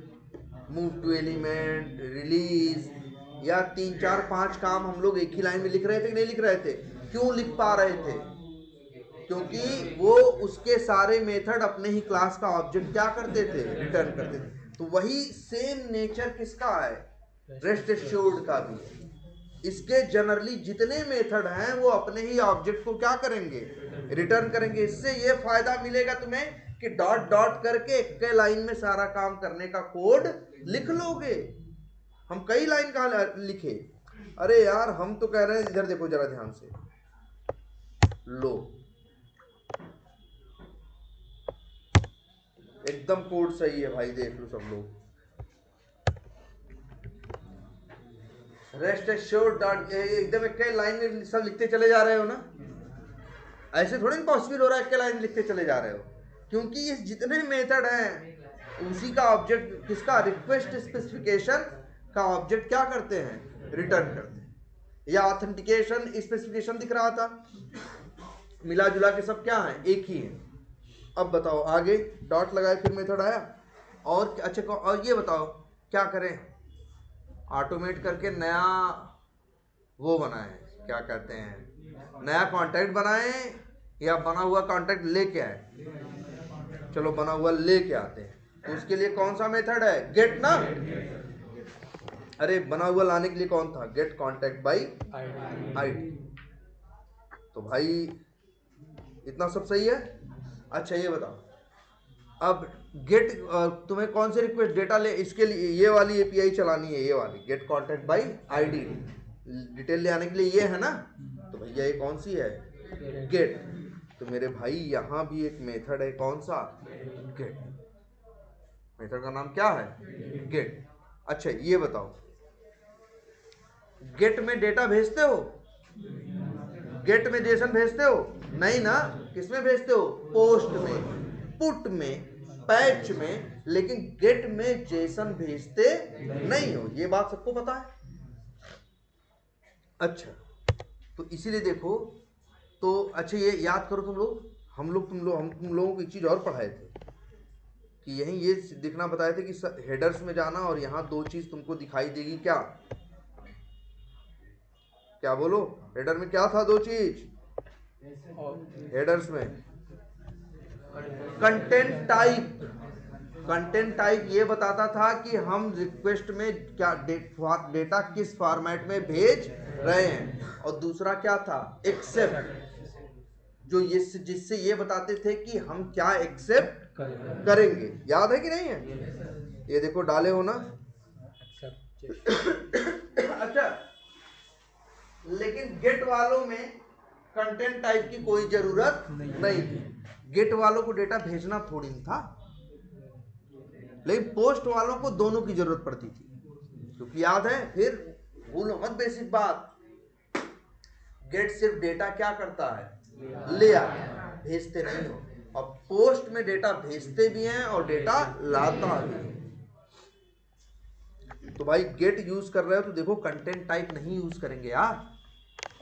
move to element, release, या 3 4 5 काम हम लोग एक ही लाइन में लिख रहे थे कि नहीं लिख रहे थे। क्यों लिख पा रहे थे, क्योंकि वो उसके सारे मेथड अपने ही क्लास का ऑब्जेक्ट क्या करते थे, रिटर्न करते थे। तो वही सेम नेचर किसका है, रेस्ट एश्योर्ड का भी है। इसके जनरली जितने मेथड हैं वो अपने ही ऑब्जेक्ट को क्या करेंगे, रिटर्न करेंगे। इससे ये फायदा मिलेगा तुम्हें कि डॉट डॉट करके एक लाइन में सारा काम करने का कोड लिख लोगे। हम कई लाइन कहाँ लिखे, अरे यार हम तो कह रहे हैं, इधर देखो जरा ध्यान से, लो एकदम कोड सही है भाई, देख लो सब लोग। रेस्ट एश्योर्ड डॉट, एकदम एक लाइन में सब लिखते चले जा रहे हो ना, ऐसे थोड़ी पॉसिबल हो रहा है एक लाइन लिखते चले जा रहे हो, क्योंकि ये जितने मेथड हैं उसी का ऑब्जेक्ट किसका, रिक्वेस्ट स्पेसिफिकेशन का ऑब्जेक्ट क्या करते हैं, रिटर्न करते हैं। या ऑथेंटिकेशन स्पेसिफिकेशन दिख रहा था, मिला जुला के सब क्या है, एक ही है। अब बताओ आगे, डॉट लगाए फिर मेथड आया, और अच्छा और ये बताओ क्या करें, ऑटोमेट करके नया वो बनाए, क्या कहते हैं, नया कॉन्टैक्ट बनाए, या बना हुआ कॉन्टैक्ट लेके आए। चलो बना हुआ लेके आते हैं, तो उसके लिए कौन सा मेथड है, गेट ना। अरे बना हुआ लाने के लिए कौन था, गेट कॉन्टैक्ट बाई आईडी। तो भाई इतना सब सही है। अच्छा ये बताओ, अब गेट तुम्हें कौन से रिक्वेस्ट डेटा ले, इसके लिए ये वाली एपीआई चलानी है, ये वाली get contact by ID, detail ले आने के लिए ये है ना। तो भैया ये कौन सी है, गेट। तो मेरे भाई यहाँ भी एक मेथड है, कौन सा, गेट। मेथड का नाम क्या है, गेट। अच्छा ये बताओ, गेट में डेटा भेजते हो, गेट में जेसन भेजते हो, नहीं ना, किसमें भेजते हो, पोस्ट में, पुट में, पैच में, लेकिन गेट में जेसन भेजते नहीं हो, ये बात सबको पता है। अच्छा तो इसीलिए देखो, तो अच्छा ये याद करो तुम लोग, हम तुम लोगों को एक चीज और पढ़ाए थे कि यही ये दिखना बताए थे कि हेडर्स में जाना, और यहाँ दो चीज तुमको दिखाई देगी क्या, क्या बोलो, हेडर में क्या था? दो चीज हेडर्स में, कंटेंट टाइप। कंटेंट टाइप ये बताता था कि हम रिक्वेस्ट में क्या डेटा किस फॉर्मेट में भेज रहे हैं, और दूसरा क्या था? एक्सेप्ट, जो ये जिससे ये बताते थे कि हम क्या एक्सेप्ट करेंगे। याद है कि नहीं है? ये देखो डाले हो ना। अच्छा, लेकिन गेट वालों में कंटेंट टाइप की कोई जरूरत नहीं थी। गेट वालों को डेटा भेजना थोड़ी ही था, लेकिन पोस्ट वालों को दोनों की जरूरत पड़ती थी। क्योंकि याद है, फिर भूलो मत बेसिक बात, गेट सिर्फ डेटा क्या करता है? ले आता है, भेजते नहीं हो। और पोस्ट में डेटा भेजते भी हैं और डेटा लाता भी है। तो भाई गेट यूज कर रहे हो तो देखो कंटेंट टाइप नहीं यूज करेंगे यार।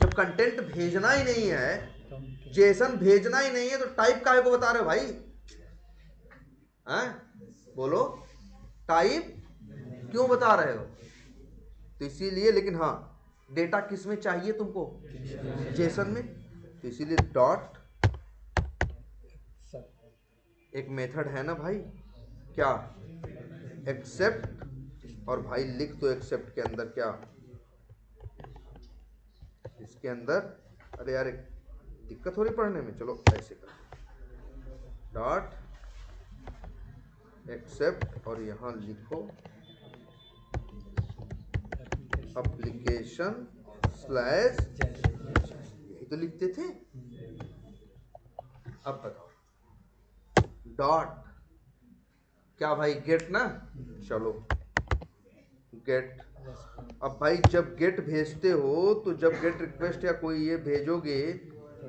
जब कंटेंट भेजना ही नहीं है, जेसन भेजना ही नहीं है, तो टाइप काहे को बता रहे हो भाई? हैं? बोलो, टाइप क्यों बता रहे हो? तो इसीलिए, लेकिन हाँ, डेटा किस में चाहिए तुमको? जेसन में। तो इसीलिए डॉट एक मेथड है ना भाई, क्या? एक्सेप्ट। और भाई लिख दो एक्सेप्ट के अंदर क्या? इसके अंदर, अरे यार एक दिक्कत हो रही पढ़ने में, चलो ऐसे कर, डॉट एक्सेप्ट, और यहां लिखो एप्लीकेशन स्लैश, यही तो लिखते थे। अब बताओ, डॉट क्या भाई? गेट ना। चलो गेट। अब भाई जब गेट भेजते हो, तो जब गेट रिक्वेस्ट या कोई ये भेजोगे,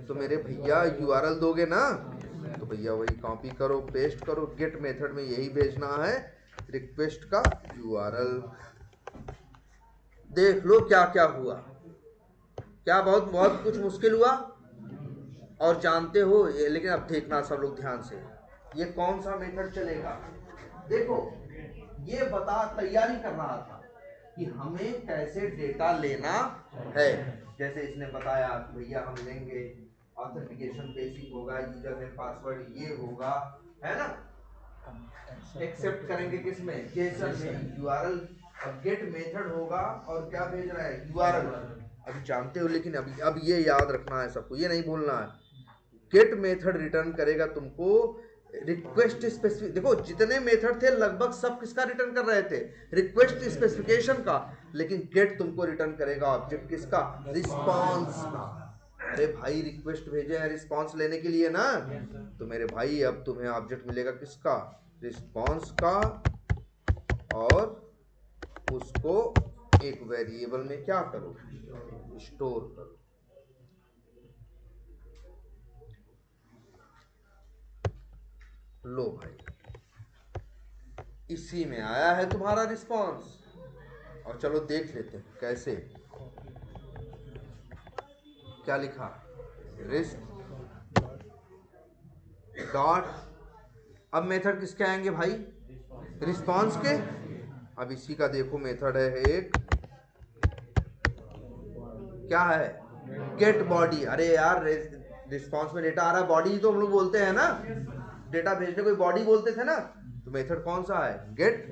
तो मेरे भैया यूआरएल दोगे ना। तो भैया वही कॉपी करो, पेस्ट करो, गेट मेथड में यही भेजना है, रिक्वेस्ट का यूआरएल। देख लो क्या क्या हुआ। क्या बहुत बहुत कुछ मुश्किल हुआ और जानते हो ये? लेकिन अब देखना सब लोग ध्यान से, ये कौन सा मेथड चलेगा। देखो, ये बता तैयारी कर रहा था कि हमें कैसे डेटा लेना है। जैसे इसने बताया कि भैया हम लेंगे ऑथेंटिकेशन बेसिक होगा, यूजर नेम पासवर्ड ये होगा, है ना। एक्सेप्ट करेंगे किसमें? जेसन में, यूआरएल। अब गेट मेथड होगा और क्या भेज रहा है? यूआरएल। अभी जानते हो, लेकिन अब ये याद रखना है सबको, ये नहीं भूलना है। गेट मेथड रिटर्न करेगा तुमको रिक्वेस्ट स्पेसिफिक। देखो जितने मेथड थे लगभग सब किसका रिटर्न कर रहे थे? रिक्वेस्ट स्पेसिफिकेशन का। लेकिन गेट तुमको रिटर्न करेगा ऑब्जेक्ट किसका? रिस्पांस का। अरे भाई रिक्वेस्ट भेजे हैं रिस्पांस लेने के लिए ना, तो मेरे भाई अब तुम्हें ऑब्जेक्ट मिलेगा किसका? रिस्पांस का। और उसको एक वेरिएबल में क्या करो? स्टोर करो। लो भाई, इसी में आया है तुम्हारा रिस्पांस। और चलो देख लेते हैं कैसे। क्या लिखा? रिस्प डॉट। अब मेथड किसके आएंगे भाई? रिस्पांस के। अब इसी का देखो मेथड है एक, क्या है? Get body. अरे यार रिस्पांस में डेटा आ रहा है, बॉडी तो हम लोग बोलते हैं ना, डेटा भेजने को बॉडी बोलते थे ना। तो मेथड कौन सा है? Get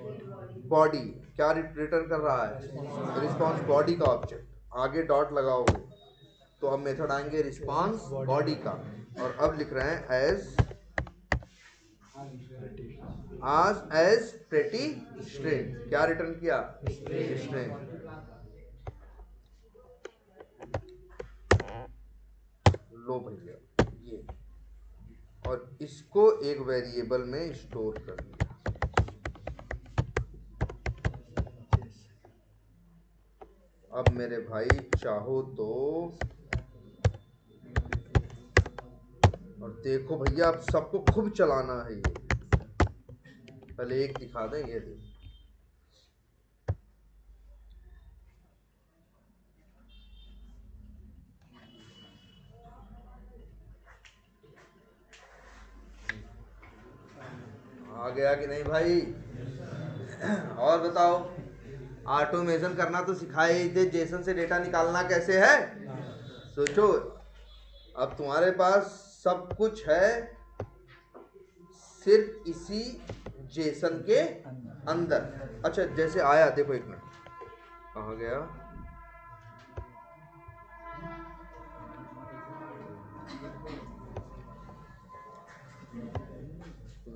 body. क्या रिटर्न कर रहा है? रिस्पांस बॉडी का ऑब्जेक्ट। आगे डॉट लगाओगे तो अब मेथड आएंगे रिस्पांस बॉडी का। और अब लिख रहे हैं एज प्रेटी स्ट्रिंग। क्या रिटर्न किया? स्ट्रिंग। लो भैया ये, और इसको एक वेरिएबल में स्टोर कर दिया। अब मेरे भाई चाहो तो, और देखो भैया अब सबको खूब चलाना है ये। पहले एक दिखा दें, ये देखो। आ गया कि नहीं भाई? और बताओ। ऑटोमेशन करना तो सिखाए ही थे, जेसन से डेटा निकालना कैसे है। सोचो, अब तुम्हारे पास सब कुछ है सिर्फ इसी जेसन के अंदर। अच्छा जैसे आया, देखो एक मिनट, कहाँ गया,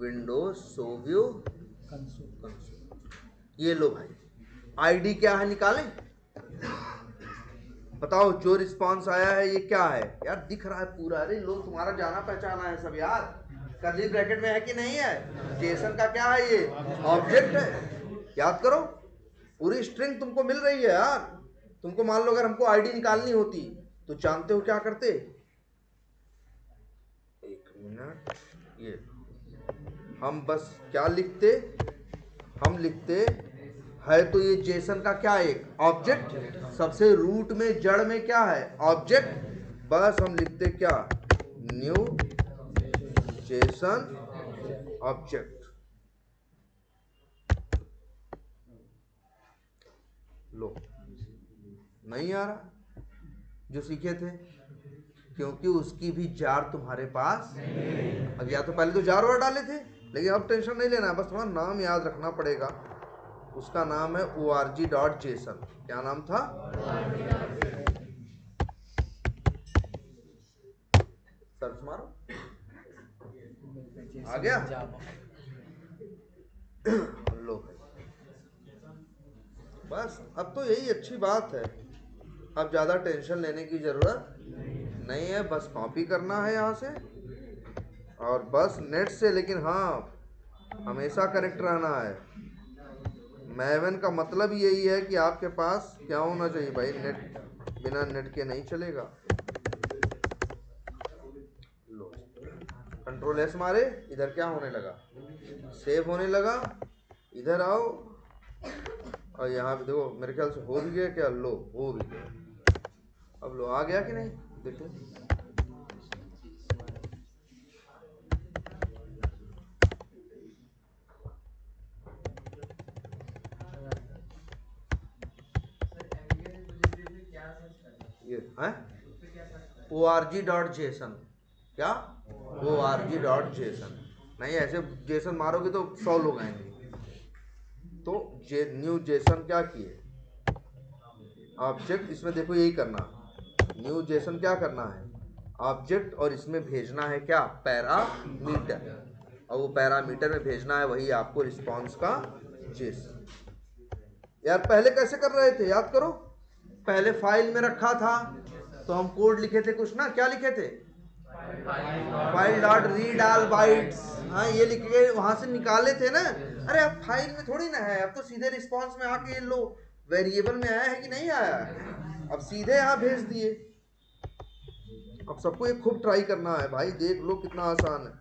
विंडोज सोव्यू कंसोल। ये लो भाई, आईडी क्या है निकालें, बताओ जो रिस्पांस आया है ये क्या है यार, दिख रहा है पूरा। अरे लोग तुम्हारा जाना पहचाना है सब यार, कर्ली ब्रैकेट में है कि नहीं है, जेसन का क्या है ये ऑब्जेक्ट है, याद करो, पूरी स्ट्रिंग तुमको मिल रही है यार। तुमको मान लो अगर हमको आईडी निकालनी होती तो जानते हो क्या करते, एक मिनट, ये हम बस क्या लिखते, हम लिखते है तो ये जेसन का क्या एक ऑब्जेक्ट, सबसे रूट में जड़ में क्या है ऑब्जेक्ट, बस हम लिखते क्या, न्यू जेसन ऑब्जेक्ट। लो, नहीं आ रहा जो सीखे थे, क्योंकि उसकी भी जार तुम्हारे पास, अब या तो पहले तो जार वर्ड डाले थे, लेकिन अब टेंशन नहीं लेना है, बस थोड़ा नाम याद रखना पड़ेगा। उसका नाम है org.json। क्या नाम था, सर्च मारो, आ गया। लो बस, अब तो यही अच्छी बात है, अब ज़्यादा टेंशन लेने की ज़रूरत नहीं है, बस कॉपी करना है यहाँ से और बस नेट से, लेकिन हाँ हमेशा कनेक्ट रहना है। मैवन का मतलब यही है कि आपके पास क्या होना चाहिए भाई, नेट, बिना नेट के नहीं चलेगा। लो, कंट्रोल एस मारे, इधर क्या होने लगा, सेव होने लगा, इधर आओ और यहाँ पे देखो, मेरे ख्याल से हो भी गया क्या, लो हो भी गया। अब लो आ गया कि नहीं, देखो ये है org.json, क्या org.json, नहीं ऐसे जेसन मारोगे तो 100 लोग आएंगे। तो न्यू जेसन क्या किए, ऑब्जेक्ट, इसमें देखो यही करना, न्यू जेसन क्या करना है ऑब्जेक्ट, और इसमें भेजना है क्या, पैरामीटर, और वो पैरामीटर में भेजना है वही आपको रिस्पांस का जेसन। यार पहले कैसे कर रहे थे, याद करो, पहले फाइल में रखा था तो हम कोड लिखे थे कुछ ना, क्या लिखे थे, file dot read all bytes, हाँ ये लिख के वहां से निकाले थे ना। अरे अब फाइल में थोड़ी ना है, अब तो सीधे रिस्पांस में आके ये लो वेरिएबल में आया है कि नहीं आया है, अब सीधे यहाँ भेज दिए। अब सबको ये खूब ट्राई करना है भाई, देख लो कितना आसान है।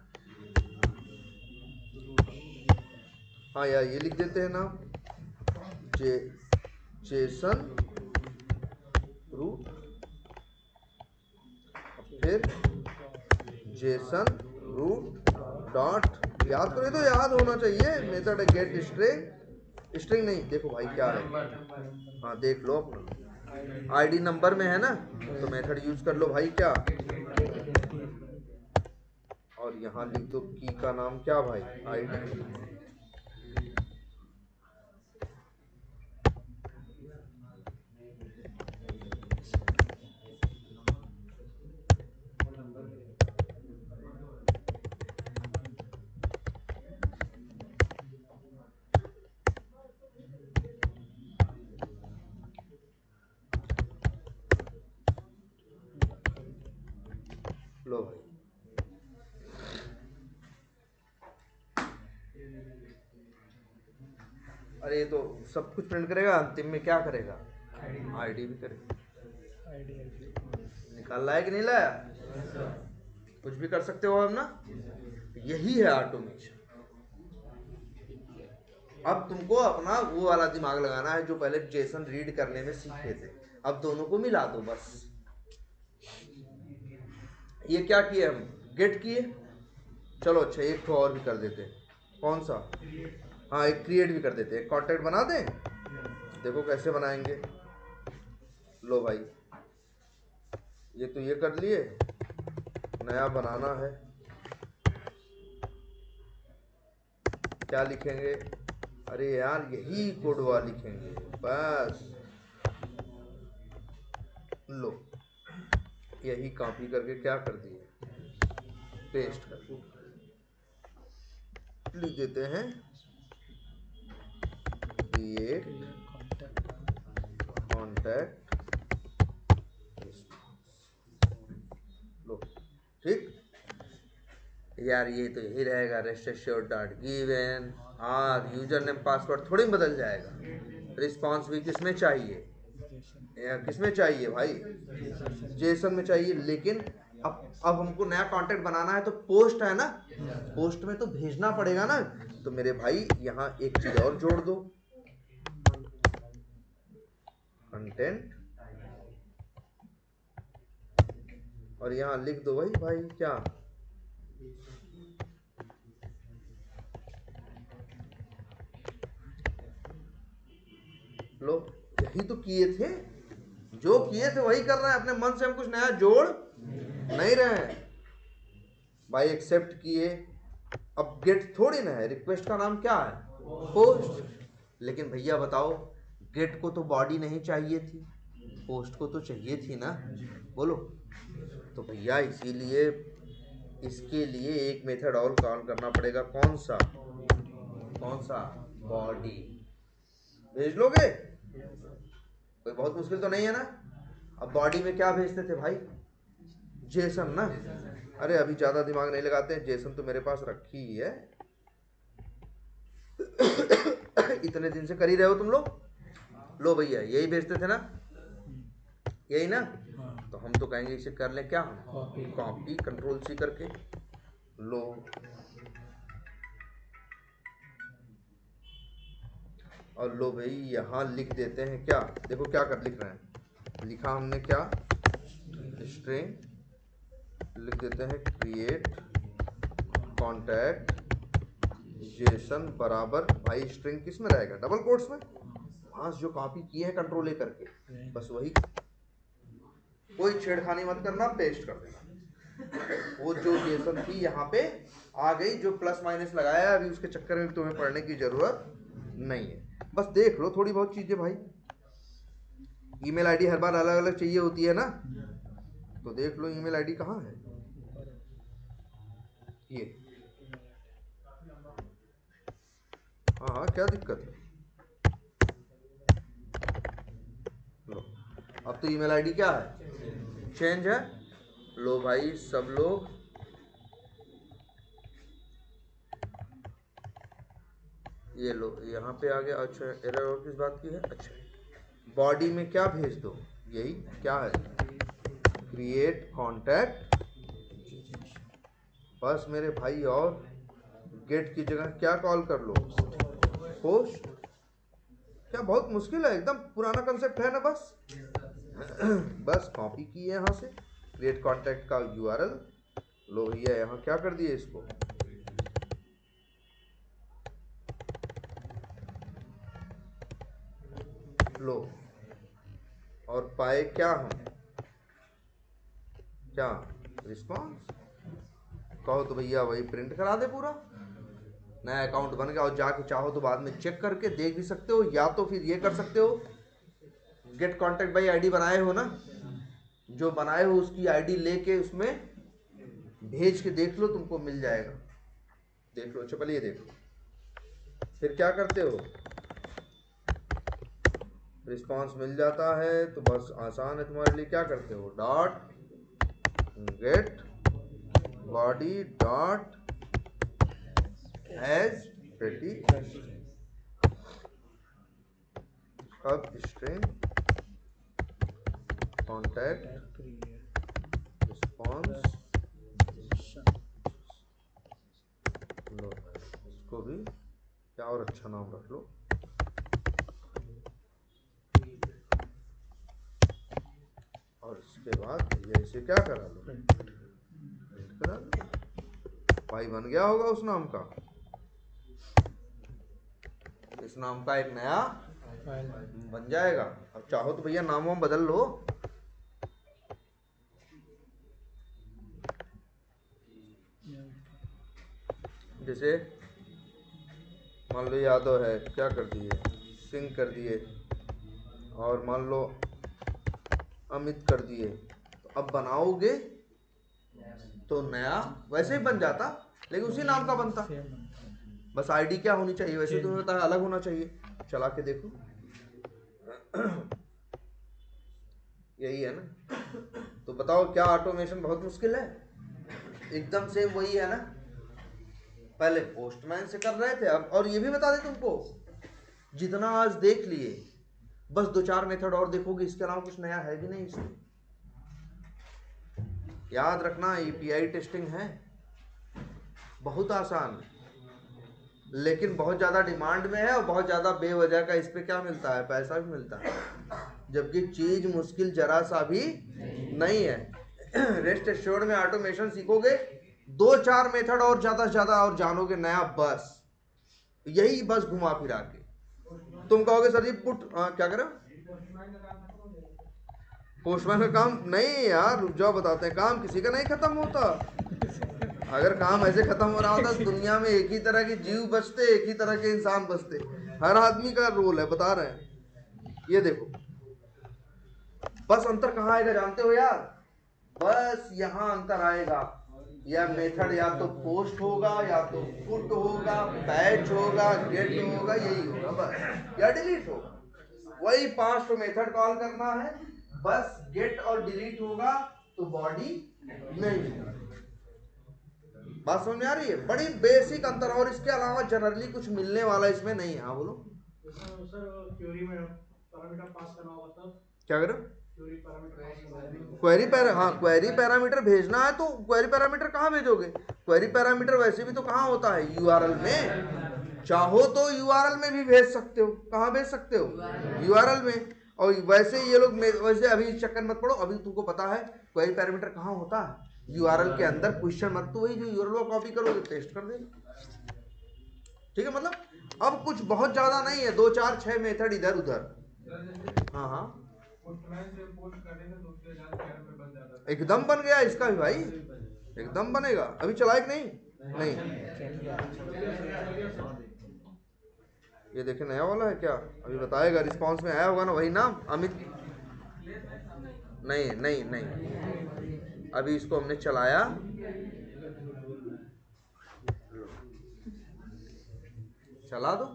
हाँ यार ये लिख देते हैं ना, जेसन रूट, फिर जेसन रूट डॉट, याद करो, तो याद होना चाहिए, मेथड है गेट स्ट्रिंग, स्ट्रिंग नहीं, देखो भाई क्या है, हाँ देख लो अपना आईडी नंबर में है ना, तो मेथड यूज कर लो भाई क्या, और यहाँ लिख दो की का नाम क्या भाई, आईडी। लो भाई, अरे ये तो सब कुछ प्रिंट करेगा, अंतिम में क्या करेगा, आईडी भी करेगा। निकाल लाया कि नहीं लाया, कुछ भी कर सकते हो हम ना, यही है ऑटोमेशन। अब तुमको अपना वो वाला दिमाग लगाना है जो पहले जेसन रीड करने में सीखे थे, अब दोनों को मिला दो बस। ये क्या किए हम, गेट किए, चलो अच्छा एक तो और भी कर देते हैं, कौन सा, हाँ एक क्रिएट भी कर देते हैं, एक कॉन्टैक्ट बना दें, देखो कैसे बनाएंगे। लो भाई, ये तो ये कर लिए, नया बनाना है। क्या लिखेंगे? अरे यार यही कोडवा लिखेंगे बस। लो, यही कॉपी करके क्या कर दिए, पेस्ट कर दिए। लिख देते हैं क्रिएट कॉन्टैक्ट। लो ठीक यार, ये तो यही रहेगा, रेस्ट एश्योर्ड डॉट गिवन और यूजर नेम पासवर्ड थोड़ी बदल जाएगा। रिस्पॉन्स भी किसमें चाहिए, किसमें चाहिए भाई, जेसन में चाहिए। लेकिन अब हमको नया कॉन्टैक्ट बनाना है तो पोस्ट है ना, पोस्ट में तो भेजना पड़ेगा ना। तो मेरे भाई यहाँ एक चीज और जोड़ दो, कंटेंट, और यहाँ लिख दो भाई क्या, लो यही तो किए थे, जो किए थे वही कर रहे हैं। अपने मन से हम कुछ नया जोड़ नहीं रहे हैं भाई। एक्सेप्ट किए, अब गेट थोड़ी ना है, रिक्वेस्ट का नाम क्या है, पोस्ट। लेकिन भैया बताओ, गेट को तो बॉडी नहीं चाहिए थी, पोस्ट को तो चाहिए थी ना, बोलो। तो भैया इसीलिए इसके लिए एक मेथड और कॉल करना पड़ेगा। कौन सा, बॉडी। भेज लोगे, कोई बहुत मुश्किल तो नहीं है ना। अब बॉडी में क्या भेजते थे भाई, जेसन ना। अरे अभी ज्यादा दिमाग नहीं लगाते हैं, जेसन तो मेरे पास रखी ही है। इतने दिन से कर ही रहे हो तुम लोग। लो भैया यही भेजते थे ना, यही ना। तो हम तो कहेंगे इसे कर लें क्या, कॉपी कंट्रोल सी करके। लो और लो भाई यहाँ लिख देते हैं क्या, देखो क्या कर लिख रहे हैं, लिखा हमने क्या, स्ट्रिंग। लिख देते हैं क्रिएट कॉन्टैक्ट जेसन बराबर, भाई स्ट्रिंग किस में रहेगा, डबल कोट्स में। वहां जो कॉपी किए हैं कंट्रोल ए करके, बस वही, कोई छेड़खानी मत करना, पेस्ट कर देना। वो जो जेसन थी यहाँ पे आ गई, जो प्लस माइनस लगाया अभी उसके चक्कर में तुम्हें पढ़ने की जरूरत नहीं है। बस देख लो थोड़ी बहुत चीजें भाई। ईमेल आईडी हर बार अलग अलग चाहिए होती है ना, तो देख लो ईमेल आईडी कहाँ है, ये। हाँ क्या दिक्कत है, लो अब तो ईमेल आईडी क्या है, चेंज है। लो भाई सब लोग ये लो, यहाँ पे आ गया। अच्छा एरर और किस बात की है, अच्छा बॉडी में क्या भेज दो, यही क्या है, क्रिएट कॉन्टैक्ट। बस मेरे भाई, और गेट की जगह क्या कॉल कर लो, पोस्ट। क्या बहुत मुश्किल है, एकदम पुराना कंसेप्ट है ना। बस बस कॉपी की है यहाँ से क्रिएट कॉन्टैक्ट का यूआरएल। लो भैया यहाँ क्या कर दिए इसको, लो और पाए क्या हम, क्या रिस्पॉन्स। कहो तो भैया वही प्रिंट करा दे पूरा, नया अकाउंट बन गया। और जाके चाहो तो बाद में चेक करके देख भी सकते हो, या तो फिर ये कर सकते हो, गेट कॉन्टैक्ट बाई आईडी बनाए हो ना, जो बनाए हो उसकी आईडी लेके उसमें भेज के देख लो, तुमको मिल जाएगा। देख लो, अच्छा पहले ये देखो, फिर क्या करते हो, रिस्पांस मिल जाता है तो बस आसान है तुम्हारे लिए। क्या करते हो, dot gate body dot has पेटी, अब स्ट्रिंग कॉन्टैक्ट रिस्पॉन्स। लो इसको भी क्या और अच्छा नाम रख लो, और इसके बाद ये इसे क्या करा लो, प्रिंट करा लो। भाई बन गया होगा उस नाम का, इस नाम का एक नया फाइल बन जाएगा। अब चाहो तो भैया नाम वाम बदल लो। जैसे मान लो यादव है, क्या कर दिए, सिंह कर दिए, और मान लो अमित कर दिए। तो अब बनाओगे तो नया वैसे ही बन जाता, लेकिन उसी नाम का बनता। सेम बनता है। बस आईडी क्या होनी चाहिए, वैसे तुम्हें पता है अलग होना चाहिए। चला के देखो, यही है ना। तो बताओ क्या ऑटोमेशन बहुत मुश्किल है? एकदम से वही है ना। पहले पोस्टमैन से कर रहे थे, अब और ये भी बता दे तुमको, जितना आज देख लिए बस 2-4 मेथड और देखोगे, इसके अलावा कुछ नया है भी नहीं इसमें। याद रखना एपीआई टेस्टिंग है बहुत आसान, लेकिन बहुत ज़्यादा डिमांड में है और बहुत ज़्यादा बेवजह का इस पे क्या मिलता है, पैसा भी मिलता है, जबकि चीज़ मुश्किल जरा सा भी नहीं है। रेस्ट एश्योर्ड में ऑटोमेशन सीखोगे, 2-4 मेथड और ज़्यादा से ज़्यादा और जानोगे नया, बस यही बस घुमा फिरा के। तुम कहोगे सर जी क्या करो, पोस्टमैन का काम नहीं यार, रुक जाओ बताते हैं। काम किसी का नहीं खत्म होता। अगर काम ऐसे खत्म हो रहा होता तो दुनिया में एक ही तरह के जीव बचते, एक ही तरह के इंसान बचते। हर आदमी का रोल है, बता रहे हैं। ये देखो बस अंतर कहाँ आएगा जानते हो यार? बस यहाँ अंतर आएगा, या मेथड या तो पोस्ट होगा, या तो पुट होगा, बैच होगा, गेट होगा, यही होगा बस, या डिलीट होगा। वही 5 मेथड कॉल करना है, बस गेट और डिलीट होगा तो बॉडी नहीं होगा। बात समझ में आ रही है? बड़ी बेसिक अंतर, और इसके अलावा जनरली कुछ मिलने वाला इसमें नहीं है। हाँ बोलो सर, क्वेरी में पैरामीटर पास करना होगा तब क्या करो, क्वेरी पैरामीटर पास करना क्वेरी हाँ क्वेरी पैरामीटर भेजना है तो क्वेरी पैरामीटर कहाँ भेजोगे? क्वेरी पैरामीटर वैसे भी तो कहाँ होता है, यूआरएल में। चाहो तो यूआरएल में भी भेज सकते हो। कहाँ भेज सकते हो? यूआरएल में। और वैसे ये लोग वैसे अभी इस चक्कर मत पड़ो, अभी तुमको पता है क्वेरी पैरामीटर कहाँ होता है, यूआरएल के अंदर। क्वेश्चन मत, तो वही जो यूआरएल कॉपी करोगे पेस्ट कर देना, ठीक है। मतलब अब कुछ बहुत ज्यादा नहीं है, 2-4-6 मेथड इधर उधर। हाँ हाँ एकदम बन गया इसका भी भाई, एकदम बनेगा। अभी चलाए कि नहीं? नहीं ये देखे नया वाला है क्या, अभी बताएगा। रिस्पांस में आया होगा ना वही नाम, अमित। नहीं नहीं नहीं, अभी इसको हमने चलाया, चला दो।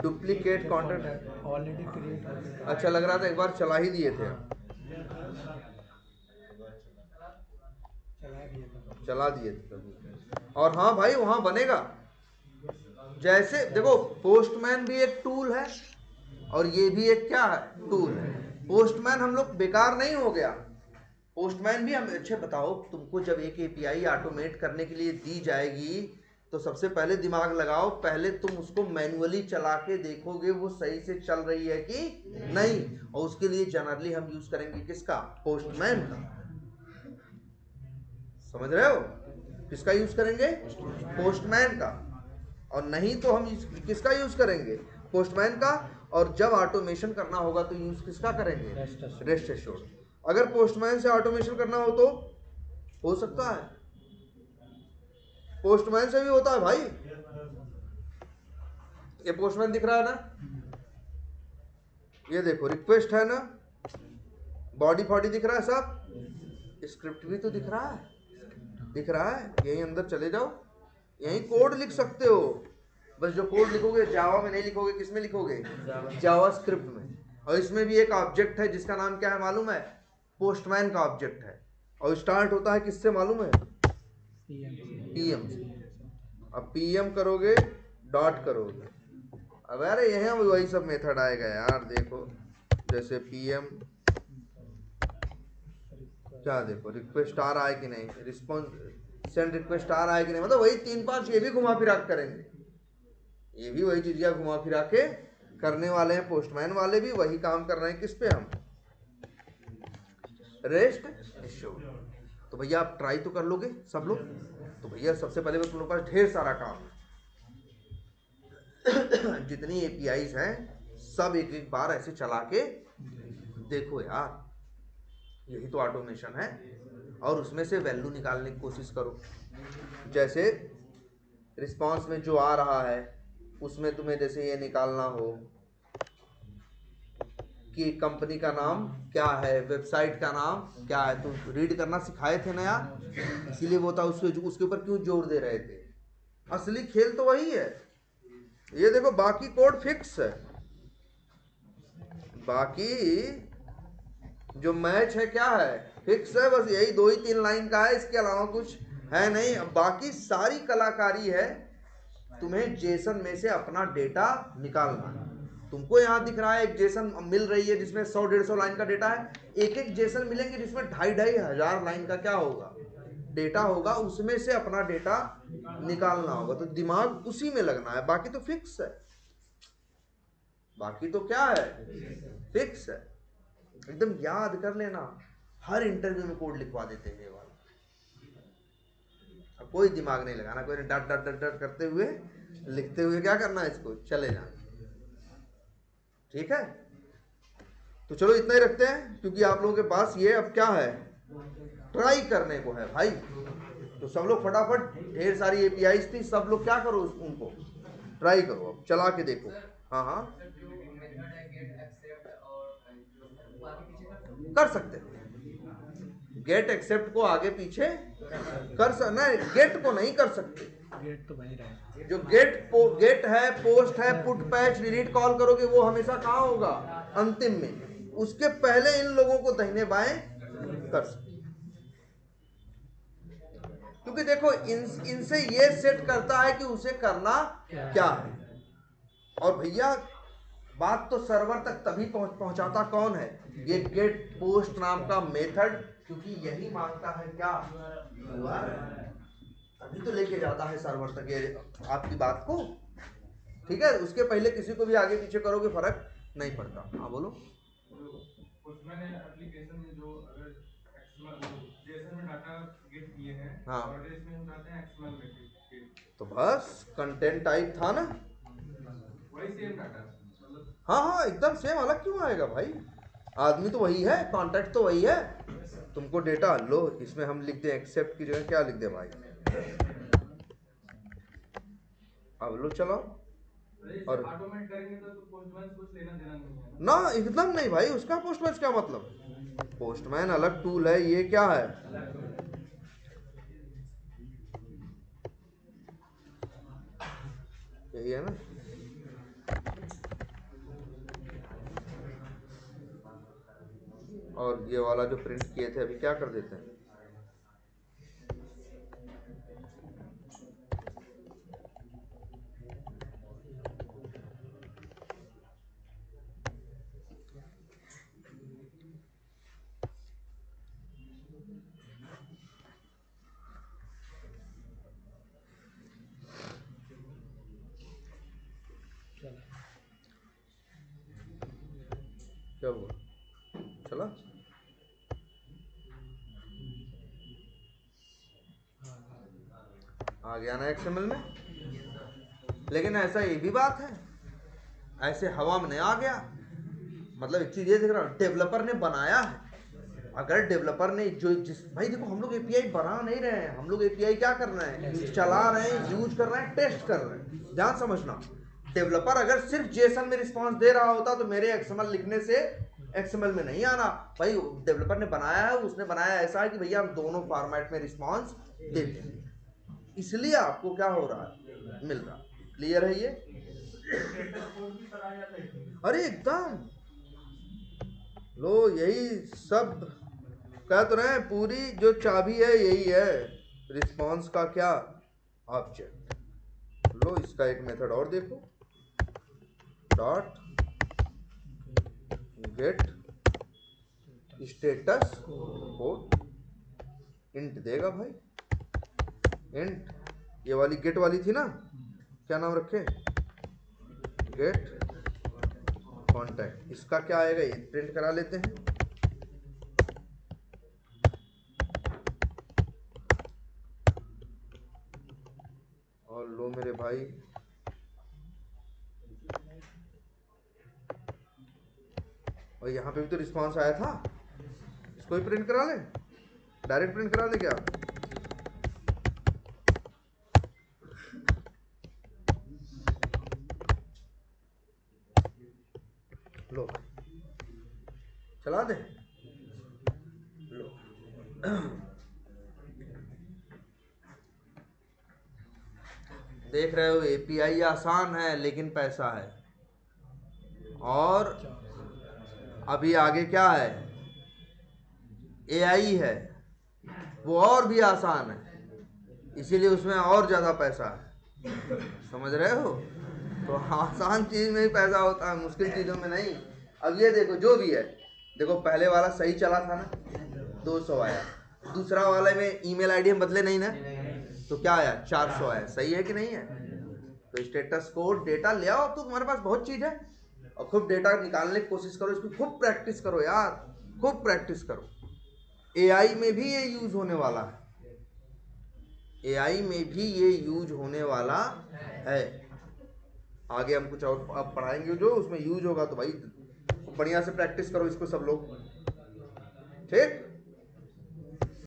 डुप्लीकेट कंटेंट ऑलरेडी क्रिएट हो गया। अच्छा लग रहा था, एक बार चला ही दिए थे, चला दिए थे कभी। और हाँ भाई वहां बनेगा। जैसे देखो पोस्टमैन भी एक टूल है और ये भी एक क्या है, टूल है। पोस्टमैन हम लोग बेकार नहीं हो गया, पोस्टमैन भी हम अच्छे। बताओ तुमको जब एक एपीआई ऑटोमेट करने के लिए दी जाएगी तो सबसे पहले दिमाग लगाओ, पहले तुम उसको मैन्युअली चला के देखोगे वो सही से चल रही है कि नहीं। और उसके लिए जनरली हम यूज करेंगे किसका, पोस्टमैन का। समझ रहे हो? किसका यूज करेंगे, पोस्टमैन का। और नहीं तो हम किसका यूज करेंगे, पोस्टमैन का। और जब ऑटोमेशन करना होगा तो यूज किसका करेंगे, रेस्ट एश्योर्ड। अगर पोस्टमैन से ऑटोमेशन करना हो तो हो सकता है, पोस्टमैन से भी होता है भाई। ये पोस्टमैन दिख रहा है ना, ये देखो रिक्वेस्ट है ना, बॉडी फॉडी दिख रहा है सब, स्क्रिप्ट भी तो दिख रहा है, दिख रहा है। यहीं अंदर चले जाओ, यहीं कोड लिख सकते हो। बस जो कोड लिखोगे जावा में नहीं लिखोगे, किस में लिखोगे, जावा स्क्रिप्ट में। और इसमें भी एक ऑब्जेक्ट है जिसका नाम क्या है मालूम है, पोस्टमैन का ऑब्जेक्ट है। और स्टार्ट होता है किससे मालूम है, पीएम से। अब पीएम करोगे, डॉट करोगे। अब अरे यहाँ वही सब मेथड आएगा यार। देखो जैसे पीएम, क्या देखो रिक्वेस्ट आ रहा है कि नहीं, रिस्पॉन्स सेंड रिक्वेस्ट आ रहा है कि नहीं। मतलब वही 3-5 ये भी घुमा फिरा करेंगे, ये भी वही चीज़ घुमा फिरा के करने वाले हैं। पोस्टमैन वाले भी वही काम कर रहे हैं, किस पे, हम रेस्ट एश्योर्ड। तो भैया आप ट्राई तो कर लोगे सब लोग। तो भैया सबसे पहले तुम लोग के पास ढेर सारा काम है। जितनी एपीआईज हैं सब एक एक बार ऐसे चला के देखो यार, यही तो ऑटोमेशन है। और उसमें से वैल्यू निकालने की कोशिश करो। जैसे रिस्पांस में जो आ रहा है उसमें तुम्हें जैसे ये निकालना हो कि कंपनी का नाम क्या है, वेबसाइट का नाम क्या है, तो रीड करना सिखाए थे ना यार, इसीलिए वो था उसके ऊपर क्यों जोर दे रहे थे। असली खेल तो वही है। ये देखो बाकी कोड फिक्स है, बाकी जो मैच है क्या है, फिक्स है। बस यही 2 ही 3 लाइन का है, इसके अलावा कुछ है नहीं। अब बाकी सारी कलाकारी है तुम्हें जेसन में से अपना डेटा निकालना है। तुमको यहाँ दिख रहा है एक जेसन मिल रही है जिसमें 100-150 लाइन का डेटा है। एक एक जेसन मिलेंगे जिसमें 2,500 लाइन का क्या होगा, डेटा होगा। उसमें से अपना डेटा निकालना होगा। तो दिमाग उसी में लगना है, बाकी तो फिक्स है। बाकी तो क्या है, फिक्स है। एकदम याद कर लेना। हर इंटरव्यू में कोड लिखवा देते हैं ये वाला। अब कोई दिमाग नहीं लगाना, कोई डट डट डट डट करते हुए लिखते हुए क्या करना है, इसको चले जाना। ठीक है, तो चलो इतना ही रखते हैं, क्योंकि आप लोगों के पास ये अब क्या है, ट्राई करने को है भाई। तो सब लोग फटाफट, ढेर सारी एपीआईज थी, सब लोग क्या करो उनको ट्राई करो, अब चला के देखो। हाँ हाँ कर सकते हैं। गेट एक्सेप्ट को आगे पीछे कर सकना, गेट को नहीं कर सकते। गेट तो वहीं रहेगा। जो गेट है, पोस्ट है, पुट, पैच, डिलीट कॉल करोगे वो हमेशा कहाँ होगा, अंतिम में। उसके पहले इन लोगों को दाहिने बाएं कर सकते, क्योंकि देखो इनसे ये सेट करता है कि उसे करना क्या है। और भैया बात तो सर्वर तक तभी पहुंचाता कौन है, ये गेट पोस्ट नाम का मेथड, क्योंकि यही मांगता है क्या, तभी तो लेके जाता है सर्वर तक ये आपकी बात को। ठीक है, उसके पहले किसी को भी आगे पीछे करोगे फर्क नहीं पड़ता। हाँ बोलो। उसमें एप्लीकेशन में जो अगर जेसन में डाटा गेट किए हैं, हाँ और इसमें हम चाहते हैं एक्सएमएल में गेट, तो बस कंटेंट टाइप था ना, वही सेम डाटा मतलब। हाँ हाँ एकदम सेम, अलग क्यों आएगा भाई, आदमी तो वही है, कॉन्टेक्ट तो वही है। तुमको डेटा लो, इसमें हम लिख दे एक्सेप्ट की जगह क्या लिख दे भाई, अब लो चलो। और ऑटोमेट करेंगे तो पोस्टमैन से कुछ लेना देना नहीं है ना, एकदम नहीं भाई, उसका पोस्टमैन क्या मतलब, पोस्टमैन अलग टूल है, ये क्या है। यही है ना। और ये वाला जो प्रिंट किए थे अभी क्या कर देते हैं, क्या हुआ, चला आ गया ना एक्सएमएल में। लेकिन ऐसा ये भी बात है, ऐसे हवा में नहीं आ गया। मतलब एक चीज ये देख रहा हूं, डेवलपर ने बनाया है। अगर डेवलपर ने जो जिस भाई देखो, हम लोग एपीआई बना नहीं रहे हैं, हम लोग एपीआई क्या कर रहे हैं, चला रहे हैं, यूज कर रहे हैं, टेस्ट कर रहे हैं। ध्यान समझना, डेवलपर अगर सिर्फ जेसन में रिस्पांस दे रहा होता तो मेरे एक्सएमएल लिखने से एक्सएमएल में नहीं आना। भाई डेवलपर ने बनाया है, उसने बनाया ऐसा है कि भैया हम दोनों फॉर्मेट में रिस्पांस देते हैं, इसलिए आपको क्या हो रहा है, मिल रहा। क्लियर है ये, अरे एकदम लो, यही सब कह तो रहे हैं, पूरी जो चाबी है यही है, रिस्पांस का क्या ऑब्जेक्ट। लो इसका एक मेथड और देखो, dot gate status code, int देगा भाई, इंट। ये वाली गेट वाली थी ना, क्या नाम रखे, गेट कॉन्टैक्ट। इसका क्या आएगा, ये प्रिंट करा लेते हैं, भाई। और यहाँ पे भी तो रिस्पांस आया था, इसको ही प्रिंट करा ले, डायरेक्ट प्रिंट करा ले क्या? लो चला दे, लो। देख रहे हो, एपीआई आसान है लेकिन पैसा है। और अभी आगे क्या है, एआई है, वो और भी आसान है, इसीलिए उसमें और ज़्यादा पैसा है। समझ रहे हो? तो आसान चीज़ में ही पैसा होता है, मुश्किल चीज़ों में नहीं। अब ये देखो, जो भी है, देखो पहले वाला सही चला था ना, 200 आया। दूसरा वाले में ईमेल आईडी हम बदले नहीं ना, तो क्या आया, 400 आया। सही है कि नहीं है? तो स्टेटस कोड डेटा ले आओ, तो तुम्हारे पास बहुत चीज़ है, और खूब डेटा निकालने की कोशिश करो, इसकी खूब प्रैक्टिस करो यार, खूब प्रैक्टिस करो। एआई में भी ये यूज होने वाला है, एआई में भी ये यूज होने वाला है। आगे हम कुछ और अब पढ़ाएंगे जो उसमें यूज होगा, तो भाई बढ़िया से प्रैक्टिस करो इसको सब लोग, ठीक।